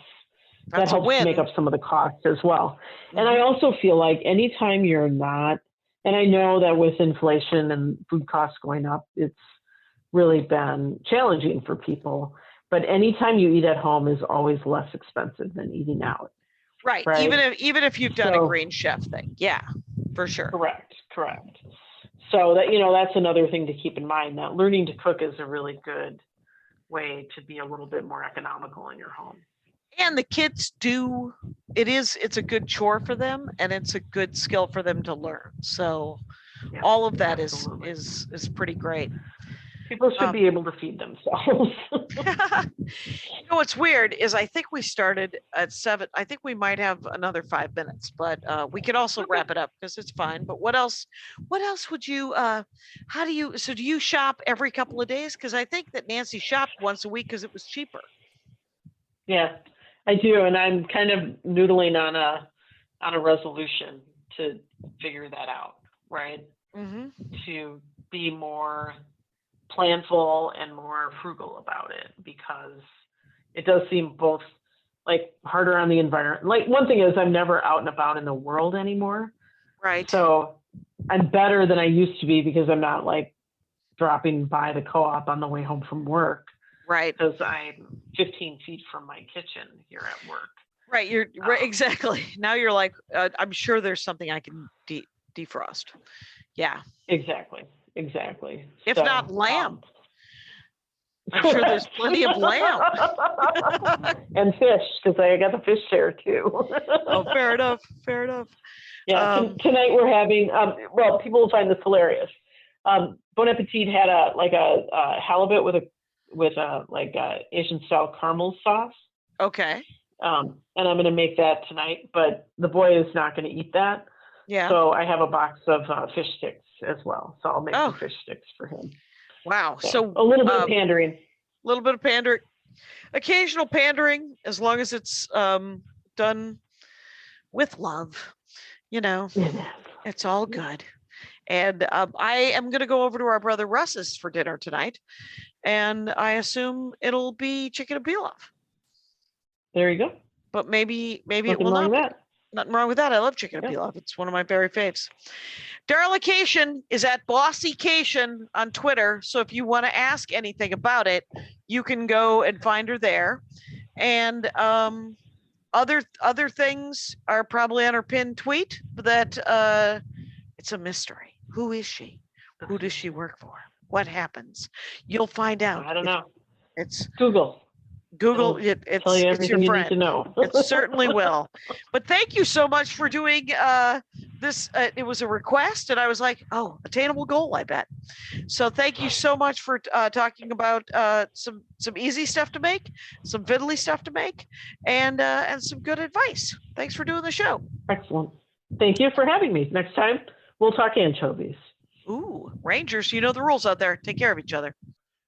Speaker 4: helps make up some of the costs as well. Mm-hmm. And I also feel like anytime you're not, and I know that with inflation and food costs going up, it's really been challenging for people. But anytime you eat at home is always less expensive than eating out.
Speaker 3: Right. Even if you've done a Green Chef thing. Yeah, for sure.
Speaker 4: Correct. So that, that's another thing to keep in mind, that learning to cook is a really good way to be a little bit more economical in your home.
Speaker 3: And the kids it's a good chore for them and it's a good skill for them to learn. So all of that is pretty great.
Speaker 4: People should be able to feed themselves.
Speaker 3: What's weird is I think we started at 7. I think we might have another 5 minutes, but we could also wrap it up because it's fine. But what else would you, do you shop every couple of days? Because I think that Nancy shopped once a week because it was cheaper.
Speaker 4: Yeah, I do. And I'm kind of noodling on a resolution to figure that out, right? Mm-hmm. To be more planful and more frugal about it, because it does seem both like harder on the environment. Like one thing is I'm never out and about in the world anymore.
Speaker 3: Right.
Speaker 4: So I'm better than I used to be because I'm not like dropping by the co-op on the way home from work.
Speaker 3: Right.
Speaker 4: Because I'm 15 feet from my kitchen here at work.
Speaker 3: Right. You're right. Exactly. Now you're like, I'm sure there's something I can defrost. Yeah.
Speaker 4: Exactly.
Speaker 3: If not lamb. I'm sure there's plenty of lamb.
Speaker 4: And fish, because I got the fish there too.
Speaker 3: Oh, fair enough. Fair enough.
Speaker 4: Yeah, tonight we're having, well, people will find this hilarious. Bon Appetit had a halibut with a Asian style caramel sauce.
Speaker 3: Okay.
Speaker 4: And I'm going to make that tonight, but the boy is not going to eat that.
Speaker 3: Yeah.
Speaker 4: So I have a box of fish sticks as well. So I'll make some fish sticks for him.
Speaker 3: Wow. So
Speaker 4: a little bit of pandering.
Speaker 3: A little bit of pandering. Occasional pandering, as long as it's done with love. You know, it's all good. And I am going to go over to our brother Russ's for dinner tonight. And I assume it'll be chicken and pilaf.
Speaker 4: There you go.
Speaker 3: But maybe
Speaker 4: Nothing
Speaker 3: it will
Speaker 4: wrong
Speaker 3: not.
Speaker 4: with that.
Speaker 3: Nothing wrong with that. I love chicken and pilaf. It's one of my very faves. Darla Kashian is at Bossy Kashian on Twitter. So if you want to ask anything about it, you can go and find her there. And other things are probably on her pinned tweet, that it's a mystery. Who is she? Who does she work for? What happens? You'll find out.
Speaker 4: I don't know.
Speaker 3: It's
Speaker 4: Google.
Speaker 3: It's
Speaker 4: tell you
Speaker 3: it's
Speaker 4: everything
Speaker 3: your
Speaker 4: you
Speaker 3: friend.
Speaker 4: need to know.
Speaker 3: It certainly will. But thank you so much for doing this. It was a request, and I was like, oh, attainable goal, I bet. So thank you so much for talking about some easy stuff to make, some fiddly stuff to make, and some good advice. Thanks for doing the show.
Speaker 4: Excellent. Thank you for having me. Next time, we'll talk anchovies.
Speaker 3: Ooh, Rangers, you know the rules out there. Take care of each other.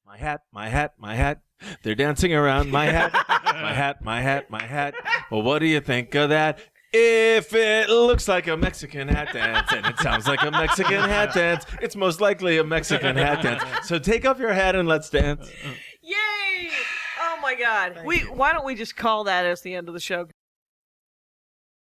Speaker 5: My hat, my hat, my hat. They're dancing around my hat, my hat, my hat, my hat. Well, what do you think of that? If it looks like a Mexican hat dance and it sounds like a Mexican hat dance, it's most likely a Mexican hat dance. So take off your hat and let's dance.
Speaker 3: Yay! Oh my God. Why don't we just call that as the end of the show?